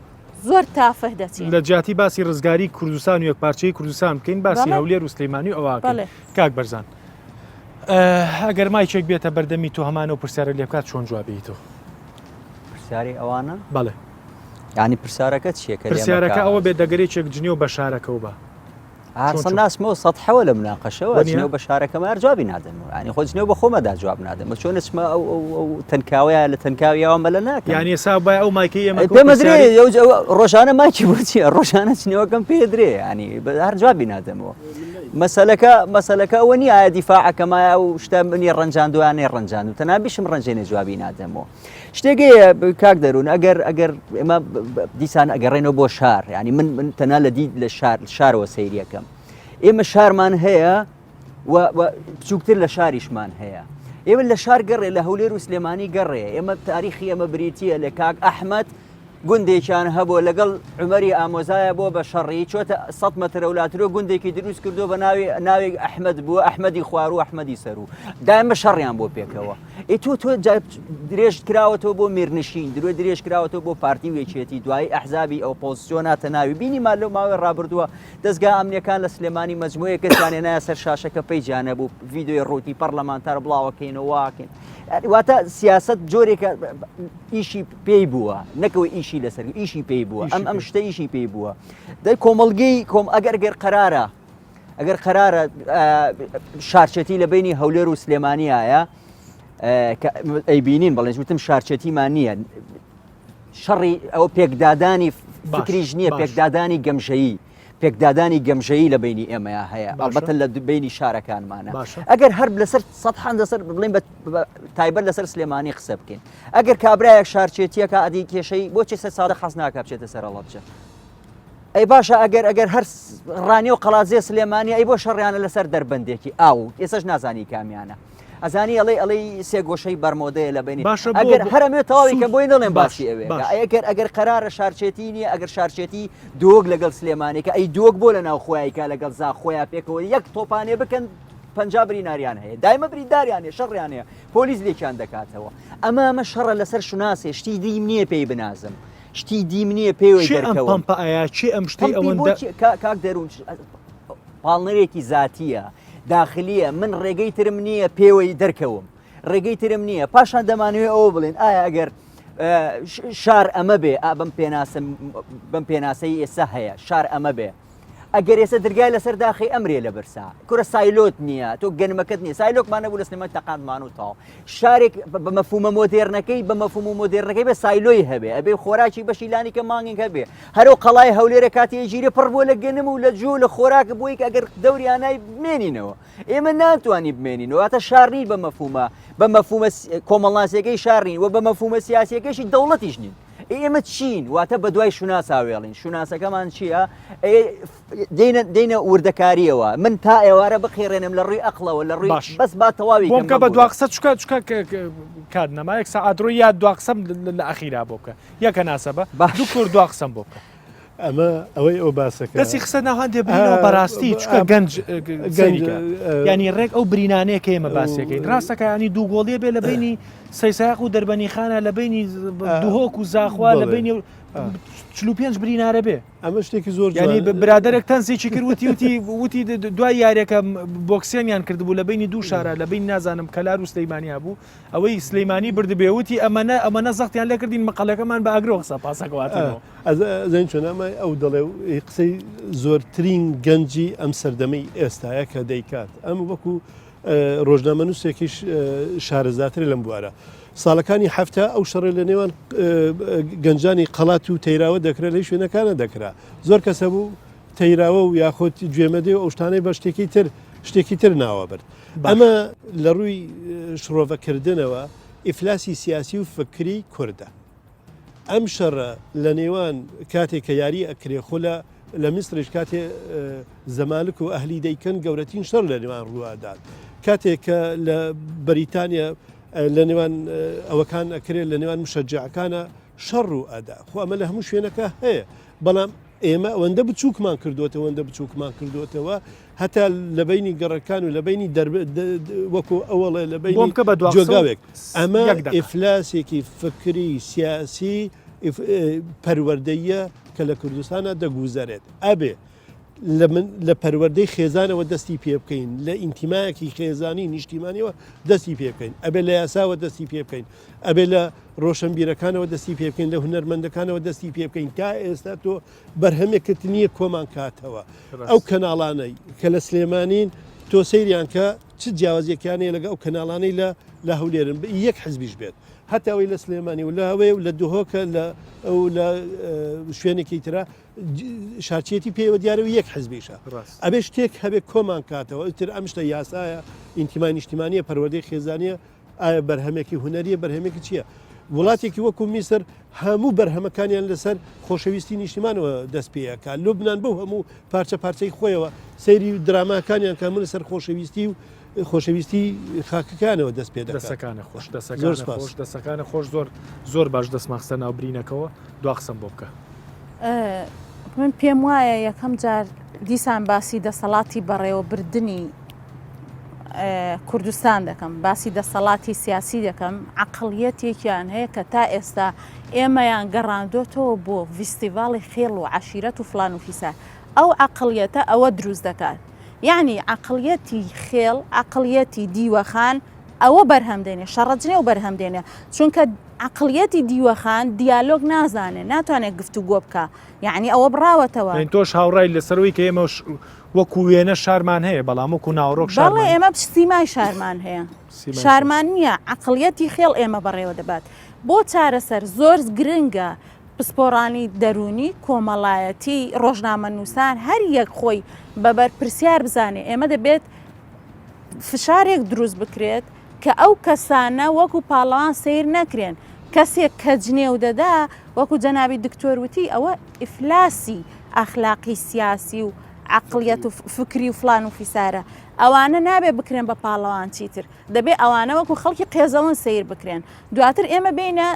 زۆر تافه دەچین لە جیاتی باسی ڕزگاری کوردستان و یەکپارچەی کوردستان بکەین باسی هەولێر و سلەیمانی و ئەوواکەین کاک بەرزان ئەگەر مایچێک بێتە بەردەمی تۆ هەمانە و پرسیارە لێ بکات چۆن جوابیتەوە پرسیاری ئەوانە بەڵێ ینی پرسیارەکە چیەکە پرسیارەکە ئەوە بێت دەگەرێکێک جنێ و بە شارەکەەوە بە ئاسە ناسمەوە سەحەوە لە مناقەشەوە جنێو بە شارەکەمار جوابی نادەنەوە ینی خۆ جنێو بە خۆمەدا جواب نادەمە چۆن چمە ئەو تەنکاوەیە لە تەنکاویەوە مەلە ناکە یعنی ئێستا باید ئەو مایکەی ئێمە پێمەدرێ ڕۆژانە مایکی بۆچیە ڕۆژانە چنەوەکەم پێدرێ ینی هەر جوابی نادەمەوە مەسەلەکە ئەوە نیە ئایا دیفاعەکەمایە و شتە منی ڕەنجاندویانەی ڕەنجاند و تەنابیشم ڕەنجێنێ جوابی نادەمەوە شتێکەیە کاک دەروون ئەگەر ئێمە دیسان ئەگەڕێنەوە بۆ شار ینی من تەنها لە دی لە شارەوە سەیریەکەم ئێمە شارمان هەیە بچووکتر لە شاریشمان هەیە ئێمە لە شار گەڕێ لە هەولێر و سلێمانی گەڕێ ئێمە تاریخی ئەمە بریتیە لە کاک ئەحمەد گوندێکیان هەبوو لەگەڵ عمەری ئامۆزایە بۆ بە شەڕی چۆتە 100 مەترە وڵاترۆ گوندێکی دروست کردو بە ناوێک ئەحمەد بووە ئەحمەدی خوار و ئەحمەدی سەر و دائمە شەڕیان بۆ پێکەوە تۆ درێژ کراوەتەوە بۆ میرنشین درێژ کراوەتەوە بۆ پارتی وێچێتی دوای ئەحزابی ئەو پۆزیسیۆناتە ناوی بینی مال لەو ماوەی ڕابردووە دەستگا ئەمنیەکان لە سلێمانی مەجموعەیە کەسیانێ نایە سەر شاشەکە پەیجانە بوو ڤیدیۆی ڕووتی پەرلەمانتار بڵاوەکەینەوە واکەین واتە سیاست جۆرێکە ئیشی پێی بووە نەکەوە ئیشی لەسەر ئیشی پێی بووە ئەم شتە ئیشی پێی بووە دەی کۆمەڵگەی ئەگەر قەرارە شارچەتی لە بینی هەولێر و سلێمانیایە ئەیبینین بەڵێ وتم شارچەتیمان نییە شەڕی ئەوە پێکدادانی فکریش نییە پێکدادانی گەمژەیی لە بینی ئێمەیە هەیە ئەڵبەتە لە بینی شارەکانمانە ئەگەر هەر لەسەر سەدحان لەسەر بڵین تایبەت لەسەر سلێمانی قسە بکەین ئەگەر کابرایەک شارچێتیەکە ئەدی کێشەی بۆچی سە ساڵە حەز ناکە بچێتە سەر ئەڵەبجە ئەی باشە ئەگەر هەر ڕانی و قەڵازێ سلێمانی ئەی بۆ شەڕیانە لەسەر دەربەندێکی ئاو ئێسەش نازانی کامیانە ئەزانی ئەڵێ سێ گۆشەی بەرمۆدەیە لە بینی ئەگەر هەرمێ تەواوی کە بۆی دەڵێن باسی ئەوێ ئەگەر قەرارە شارچێتی نییە ئەگەر شارچێتی دۆگ لەگەڵ سلێمانێکە ئەی دۆگ بۆ لە ناو خۆیانکە لەگەڵ زا خۆیان پێکەوە یەک تۆپانێ بکەن 50 برینداریان هەیە دایمە برینداریانێ شەڕیانەیە پۆلیس لێکیان دەکاتەوە ئەمە شەڕە لەسەر شوناسێ شتی دیم نییە پێی بنازم شتی دیم نییە پێوەی دەرکەوە چی ئەم شتی ئەوەندە کاک دەروون پاڵنەرێکی زاتیە داخلیە من ڕێگەی ترم نییە پێوەی دەرکەوم ڕێگەی ترم نییە پاشان دەمانوێت ئەوە بڵێن ئایا ئەگەر شار ئەمە بێ بەم پێناسەی ئێستا هەیە شار ئەمە بێ ئەگەر ئێستا دەرگای لەسەر داخی ئەمرێ لە برسا کورە سایلۆت نییە تۆ گەنمەکەت نییە سایلۆکمانە بوو لە سنەمە تەقاندمان و تاو شارێک بە مەفهومە مۆدێرنەکەی بە مەفهوم و مۆدێرنەکەی بە سایلۆی هەبێ ئەبێ خۆراکی بەشیلانی کە مانگێک هەبێ هەرو قەڵای هەولێرە کاتی ژیرە پڕ بۆ لە گەنم و لە جوو لە خۆراک بۆی کە ئەگەر دەوریانای بمێنینەوە ئێمە ناتوانانی بمێنینەوە واتە شارنی بە مەفهومە کۆمەڵناسیەکەی شارنین و بە مەفهومە سیاسیەکەشی دەوڵەتیش نین ئێمە چین واتە بە دوای شوناساوێڵین شوناسەکەمان چییە دێنە وردەکاریەوە من تا ئێوارە بخێڕێنم لە ڕووی ئەقلەوە لە ڕووی بەس با تەواوی بۆمکە بە دوا قسە چکە کات نەمایەک سەعاتڕۆی یا دوا قسەم لە ئەخیرا بۆ بکە یەکە ناسەبە دوو کورد دوا قسەم بۆ بکە ئەمە ئەوەی ئەو باسەکە دەستی قسە ناوان دێبینەوە بەڕاستی چکە گەنج ینی ڕێک ئەو برینانەیە کە ئێمە باسیەکەین ڕاستەکە ینی دوو گۆڵیە بێ لە بینی سەیساق و دەربەنی خانە لە بینی دوهۆک و زاخوا لە بینی 45 برینارە بێ ئەمە شتێکی زۆر ینی برادێک تەنسێکی کرد وتی دوای یاریەکە بۆکسیانیان کردبوو لە بینی دوو شارە لە بین نازانم کەلار و سلەیمانیا بوو ئەوەی سلەیمانی بردبێ وتی ئەمەنە زەختیان لە کردین مەقەلەکەمان بە ئاگرۆ قسە پاسەکەواتەوە زین چۆنامە ئەو دەڵێ قسەی زۆرترین گەنجی ئەم سەردەمەی ئێستاە کە دەیکات ئەم وەکو ڕۆژنامە نووسێکیش شارەزاتر لەم بوارە ساڵەکانی هەفتە ئەو شەڕێ لە نێوان گەنجانی قەڵات و تەیراوە دەکرێت لەی شوێنەکانە دەکرا زۆر کەسە بوو تەیراوە و یاخۆت گوێمەدە و ئەو شتانەی بە شتێکی تر ناوە برد ئەمە لە ڕووی شڕۆڤەکردنەوە ئیفلاسی سیاسی و فکری کووردە ئەم شەڕە لە نێوان کاتێک کە یاری ئەکرێ خۆلە لە میسرش کاتێ زەمالک و ئەهلی دەیکەن گەورەترین شەڕ لە نێوان ڕوادان کاتێک کە لە بەریتانیا لە نێوان ئەوەکان ئەکرێت لە نێوان مشەجعەکانە شەڕ و ئەدا خۆ ئەمە لە هەموو شوێنەکە هەیە بەڵام ئێمە ئەوەندە بچووکمان کردوتەوە ئەوەندە بچووکمان کردوتەوە هەتا لە بینی گەڕەکان و لە بینی وەکو ئەوڵێ لە بینی جۆگاوێک ئەمە ئیفلاسێکی فکری سیاسی پەروەردەیە کە لە کوردستانە دەگوزارێت ئەبێ لە پەروەردەی خێزانەوە دەستی پێ بکەین لە ئینتیمایەکی خێزانی نیشتیمانیەوە دەستی پێ بکەین ئەبێ لە یاساوە دەستی پێ بکەین ئەبێ لە ڕۆشنبیرەکانەوە دەستی پێ بکەین لە هونەرمەندەکانەوە دەستی پێ بکەین تا ئێستا تۆ بەرهەمێکت نییە کۆمان کاتەوە ئەو کەناڵانەی کە لە سلێمانین تۆ سەیریان کە چ جیاوازیەکانەیە لەگە ئەو کەناڵانەی لە هەولێرن یەک حزبیش بێت هەتاوەی لە سلێمانی و لە هەوەیە و لە دوهۆکە لە شوێنێکی تررا شارچێتی پێوە دیارەوە یەک حزبیشە ئەبێ شتێک هەبێت کۆمان کاتەوە تر ئەم شتە یاسایە ئینتیمای نیشتیمانیە پەروەردەی خێزانیە ئایا بەرهەمێکی هوەریە بەرهەمێکی چییە وڵاتێکی وەکو میسر هەموو بەرهەمەکانیان لەسەر خۆشەویستی نیشتیمانەوە دەست پێەکە لوبناان بەو هەموو پارچە پارچەی خۆیەوە سەیری دراماکانیان کامل لەسەر خۆشەویستی و خۆشەویستی خاکەکانەوە دەست پێ دەستەکانە خۆش دەستەکانە خۆش زۆر باش دەستماخستە ناوبرینەکەەوە دو قسم بۆ بکە من پێم وایە یەکەم جار دیسان باسی دەسەڵاتی بەڕێوەبردننی کوردستان دەکەم باسی دەسەڵاتی سیاسی دەکەم عقلیەتێکیان هەیە کە تا ئێستا ئێمەیان گەڕاندۆتەوە بۆ فیستیڤاڵی خێڵ و عشیرەت و فلان و فیسا ئەو عقلیەتە ئەوە دروست دەکات یعنی عقلیەتی خێڵ عقلیەتی دیوەخان ئەوە بەرهەمدێنێ شەڕەجنێ و بەرهەمدێنێ چونکە عقلیەتی دیوەخان دیالۆگ نازانێ ناتوانێت گفتوگۆ بکە یعنی ئەوە بڕاوەتەوە تۆش هاوڕای لەسەرەوەی کە ئێمە وەکو وێنە شارمان هەیە بەڵام وەکو ناوڕۆک بەڵێ ئێمە سیمای شارمان هەیە شارمان نییە عقلیەتی خێڵ ئێمە بەڕێوە دەبات بۆ چارەسەر زۆر گرنگە پسپۆڕانی دەرونی کۆمەڵایەتی ڕۆژنامە نووسان هەر یەک خۆی بەبەر پرسیار بزانێ ئێمە دەبێت فشارێک دروست بکرێت کە ئەو کەسانە وەکو پاڵەوان سیر نەکرێن کەسێک کە جنێو دەدا وەکو جەنابی دکتۆروتی ئەوە ئیفلاسی ئەخلاقی سیاسی و عقلیەت و فکری و فلان و فیسارە ئەوانە نابێ بکرێن بە پاڵەوان چیتر دەبێ ئەوانە وەکو خەڵکی قێزەوەن سیر بکرێن دواتر ئێمە بینە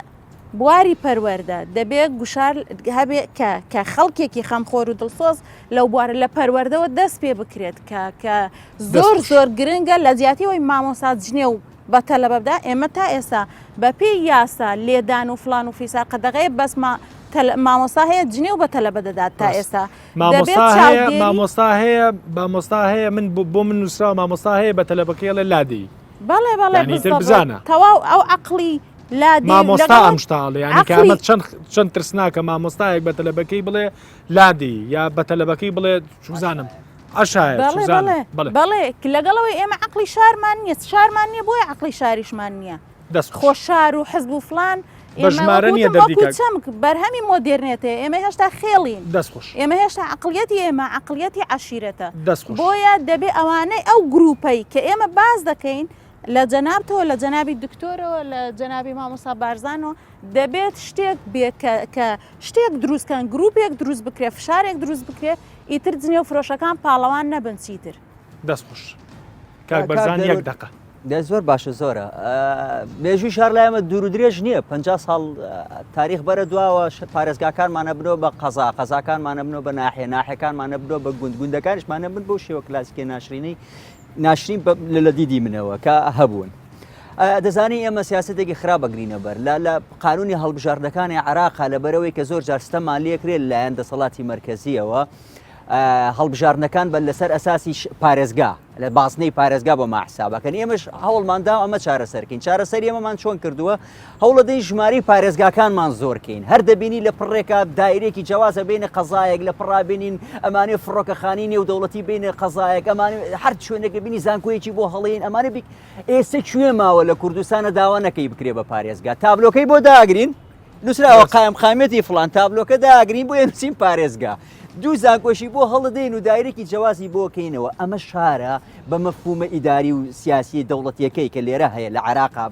بواری پەروەەردە دەبێت گوشار هەبێ کە خەڵکێکی خەمخۆر و دڵسۆز لەو بوارە لە پەروەەردەوە دەست پێ بکرێت کە زۆر گرنگە لە زیاتیەوەی مامۆسا جنێ و بەتە لە بەبدا ئێمە تا ئێستا بە پێی یاسا لێدان و فلان و فیسا قەدەغەیە بەس مامۆستا هەیە جنێ و بەتە لە بەدەدات تا ئێستا مامۆستا هەیە من بۆ من نووسرا مامۆستا هەیە بە تەلەبەکەیڵە لادی بەڵێ بزانە تەواو ئەو عقلی مامۆستا ئەم شتاڵ ینی کامە چەند ترسناکە مامۆستایەک بە تەلەبەکەی بڵێ لادی یا بە تەلەبەکەی بڵێ چوزانم بەڵێ لەگەڵەوەی ئێمە عقلی شارمان نییە شارمان نییە بۆی عقلی شاریشمان نییە خۆشار و حزب و فلان چەمک بەرهەمی مۆدررنێتێ ئێمە هێشتا خێڵین ئێمە هێشتا عقلیەتی ئێمە عقلیەتی عشیرەتە بۆیە دەبێ ئەوانەی ئەو گروپەی کە ئێمە باز دەکەین لە جەنابتەوە لە جەنابی دکتۆرەوە لە جەنابی مامۆستا بارزانەوە دەبێت شتێک بێت کە شتێک دروستکەن گروپێک دروست بکرێ فشارێک دروست بکرێت ئیتر جنێ و فرۆشەکان پاڵەوان نەبن چیتر دەستخۆش کاک بەرزان یەک دقە دە زۆر باشە زۆرە مێژووی شار لای ئەمە دوور و درێژ نییە 50 ساڵ تاریخ بەرە دواوە پارێزگاکانمانە بنەوە بە قەزاکانمانە بنەوە بە ناحێکانمانە بنەوە بە گوندەکانیشمانە بن بۆ شێوە کلاسیکێ ناشرینەی ناشرین لە دیدی منەوە کە هەبوون دەزانی ئێمە سیاسەتێکی خراپ بەگرینە بەر لە قانونی هەڵبژاردنەکانی عراقا لەبەرەوەی کە زۆر جارستەمان لێکرێت لایەن دەسەڵاتی مرکزیەوە هەڵبژاردنەکان بە لەسەر ئەساسی پارێزگا لە باسنەی پارێزگا بۆ ماحسابەکەن ئێمەش هەوڵماندا ئەمە چارەسەرکەین چارەسەر ئێمەمان چۆن کردووە هەوڵە دەی ژماری پارێزگاکانمان زۆرکەین هەر دەبینی لە پڕێکە دایرێکی جیاوازە بینە قەزایەک لە پڕابینین ئەمانێ فڕۆکەخانی نێودەوڵەتی بینە قەزایەک ئەمانە هەر شوێنێکە بینی زانکۆیەکی بۆ هەڵەیەن ئەمانە ئێستا کوێ ماوە لە کوردستانە داوا نەکەی بکرێ بە پارێزگا تابلۆکەی بۆ داگرین نووسراوە قایم خامەتی فڵان تابلۆکە داگرین بۆ نووسین پارێزگا دوو زانکۆشی بۆ هەڵدەین و دایرێکی جیاوازی بۆکەینەوە ئەمە شارە بە مەفهومە ئیداری و سیاسی دەوڵەتیەکەی کە لێرە هەیە لە عراقا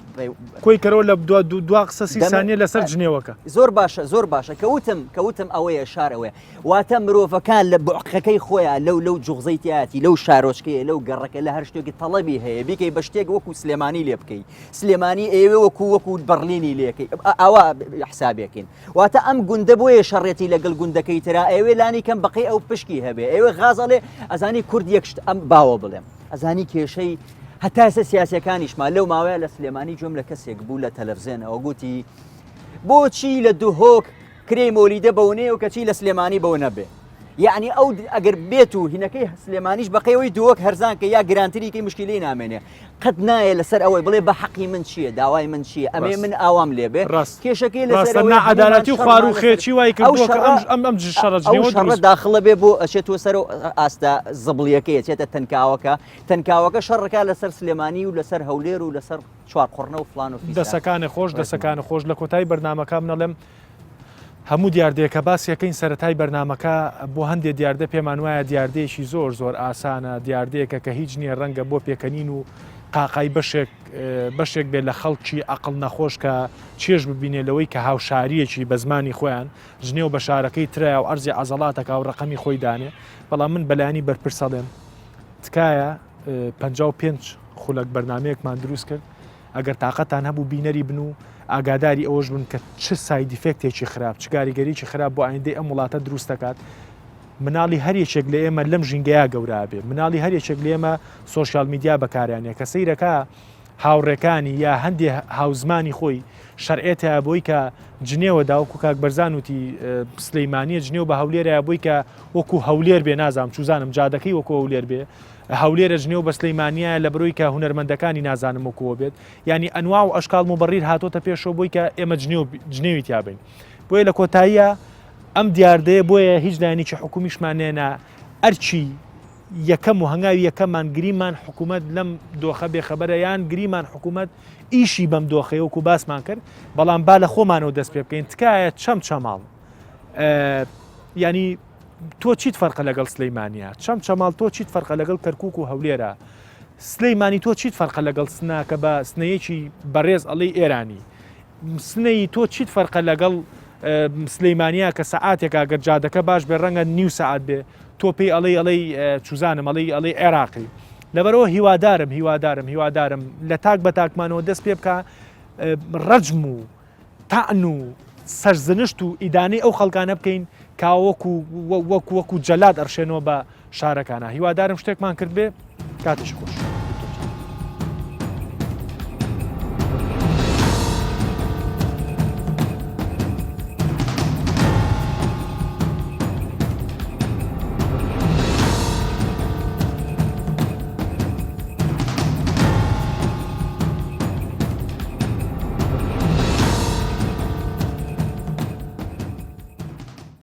کۆی کەرەوە لە دو قسە سی سانیە لەسەر جنێوەکە زۆر باشە زۆر باشە کەوتم ئەوەیە شارەوەی واتە مرۆڤەکان لە بۆقەکەی خۆیان لەو جوغزەیتیاتی لەو شارۆچکەیە لەو گەڕەکە لە هەر شتێکی تەڵەبی هەیە بیکەی بە شتێک وەکو سلێمانی لێ بکەی سلێمانی ئێوە وەکو بەرلینی لێکەی ئەوە حسابێکین واتە ئەم گوندە بۆیە شەڕێتی لەگەڵ گوندەکەی ترا ئێوێ لانی کەم بەقی ئەو پشکی هەبێ ئێوە غازەڵێ ئەزانی کورد یەکشت ئەم باوە بڵێم ئەزانی کێشەی هەتاسە سیاسەکانیشمان لەو ماوەیە لە سلێمانی جۆم لە کەسێک بوو لە تەلەڤزیۆنەوە گوتی بۆچی لە دووهۆک کرێی مۆلیدە بەونێ و کەچی لە سلێمانی بەو نەبێ یعنی ئەو ئەگەر بێت و هینەکەی سلێمانیش بەقەوەی دووەک هەرزان کە یا گرانتریکەی مشکلی نامێنێ قەت نایە لەسەر ئەوەی بڵێ بە حەقی من چییە داوای من چییە ئەمێ من ئاوام لێبێ کێشەکەی لەسەر عەدالەتی و خوار و خێچی وای کردووە ئەم شەڕە داخڵە بێ بۆ ئەچێتوە سەر و ئاستا زەبڵیەکەی ئەچێتە تەنکاوەکە شەڕەکە لەسەر سلێمانی و لەسەر هەولێر و لەسەر چوارقڕنە و فلان و دەسەکانی خۆش لە کۆتایی بەرنامەکە منەڵێم هەموو دیاردەیەکە باسیەکەین سەرەتای بەرنامەکە بۆ هەندێک دیاردە پێمان وایە دیاردەیەکی زۆر ئاسانە دیاردەیەکە کە هیچ نییە ڕەنگە بۆ پێکەنین و قاقای بەشێک بێت لە خەڵکی عەقڵ نەخۆش کە چێژ ببینێ لەوەی کە هاوشاریەکی بە زمانی خۆیان ژنێو بە شارەکەی ترایە و ئەرزی عەزەڵاتەکە و ڕقەمی خۆی دانێ بەڵام من بەلایانی بەرپرسەڵێم تکایە 55 خولەک بەرنمەیەکمان دروست کرد ئەگەر تااقەتان هەبوو بینەری بن و ئاگاداری ئەوەش بن کە چ سایدیفکتێکی خراپ چ کاریگەریی خراپ بۆ ئایندەی ئەم وڵاتە دروست دەکات مناڵی هەریەکێک لە ئێمە لەم ژینگەیە گەورا بێ مناڵی هەریەکێک لە ئێمە سۆشیال میدیا بەکارانە کە سەیرەکە هاوڕێکانی یا هەندێک هاوزمانی خۆی شەرعێتە بۆی کە جنێوەدا وەکو کاک بەرزان وتی سلەیمانیە جنێو بە هەولێرە بۆی کە وەکو هەولێر بێ نازانم چوزانم جادەکەی وەکو هەولێر بێ هەولێرە ژنێو بە سلەیمانیە لە بڕۆی کە هونەرمەندەکانی نازانم وەکووە بێت ینی ئەنوا و ئەشکال مبەڕیر هاتۆتە پێشەوە بۆی کە ئێمە جنێوی تیابین بۆیە لە کۆتاییە ئەم دیاردەیە بۆیە هیچ لایەنێکی حکومیشمانێنە ئەرچی یەکەم و هەنگاوی یەکەممان گریمان حکوومەت لەم دۆخە بێخەبەرە یان گریمان حکوومەت ئیشی بەم دۆخەیەوەکو باسمان کرد بەڵام با لە خۆمانەوە دەست پێ بکەین تکایە چەماڵ ینی تۆ چیت فەرقە لەگەڵ سلەیمانیە چەماڵ تۆ چیت فەرقە لەگەڵ کەرکووک و هەولێرە سلەیمانی تۆ چیت فەرقە لەگەڵ سناکە بە سنەیەکی بەڕێز ئەڵەی ئێرانی سنەی تۆ چیت فەرقە لەگەڵ سلەیمانیا کە سەعاتێکا گەر جادەکە باش بێ ڕەنگە نیو سەعات بێ تۆ پێی ئەڵەی چوزانم ئەڵەی عێراقی لەبەرەوە هیوادارم لە تاک بە تاکمانەوە دەست پێ بکە ڕەجم و تەعن و سەرزنشت و ئیدانەی ئەو خەڵکانە بکەین کاوەکو جەلاد ئەرشێنەوە بە شارەکانە هیوادارم شتێکمان کرد بێ کاتش خۆش.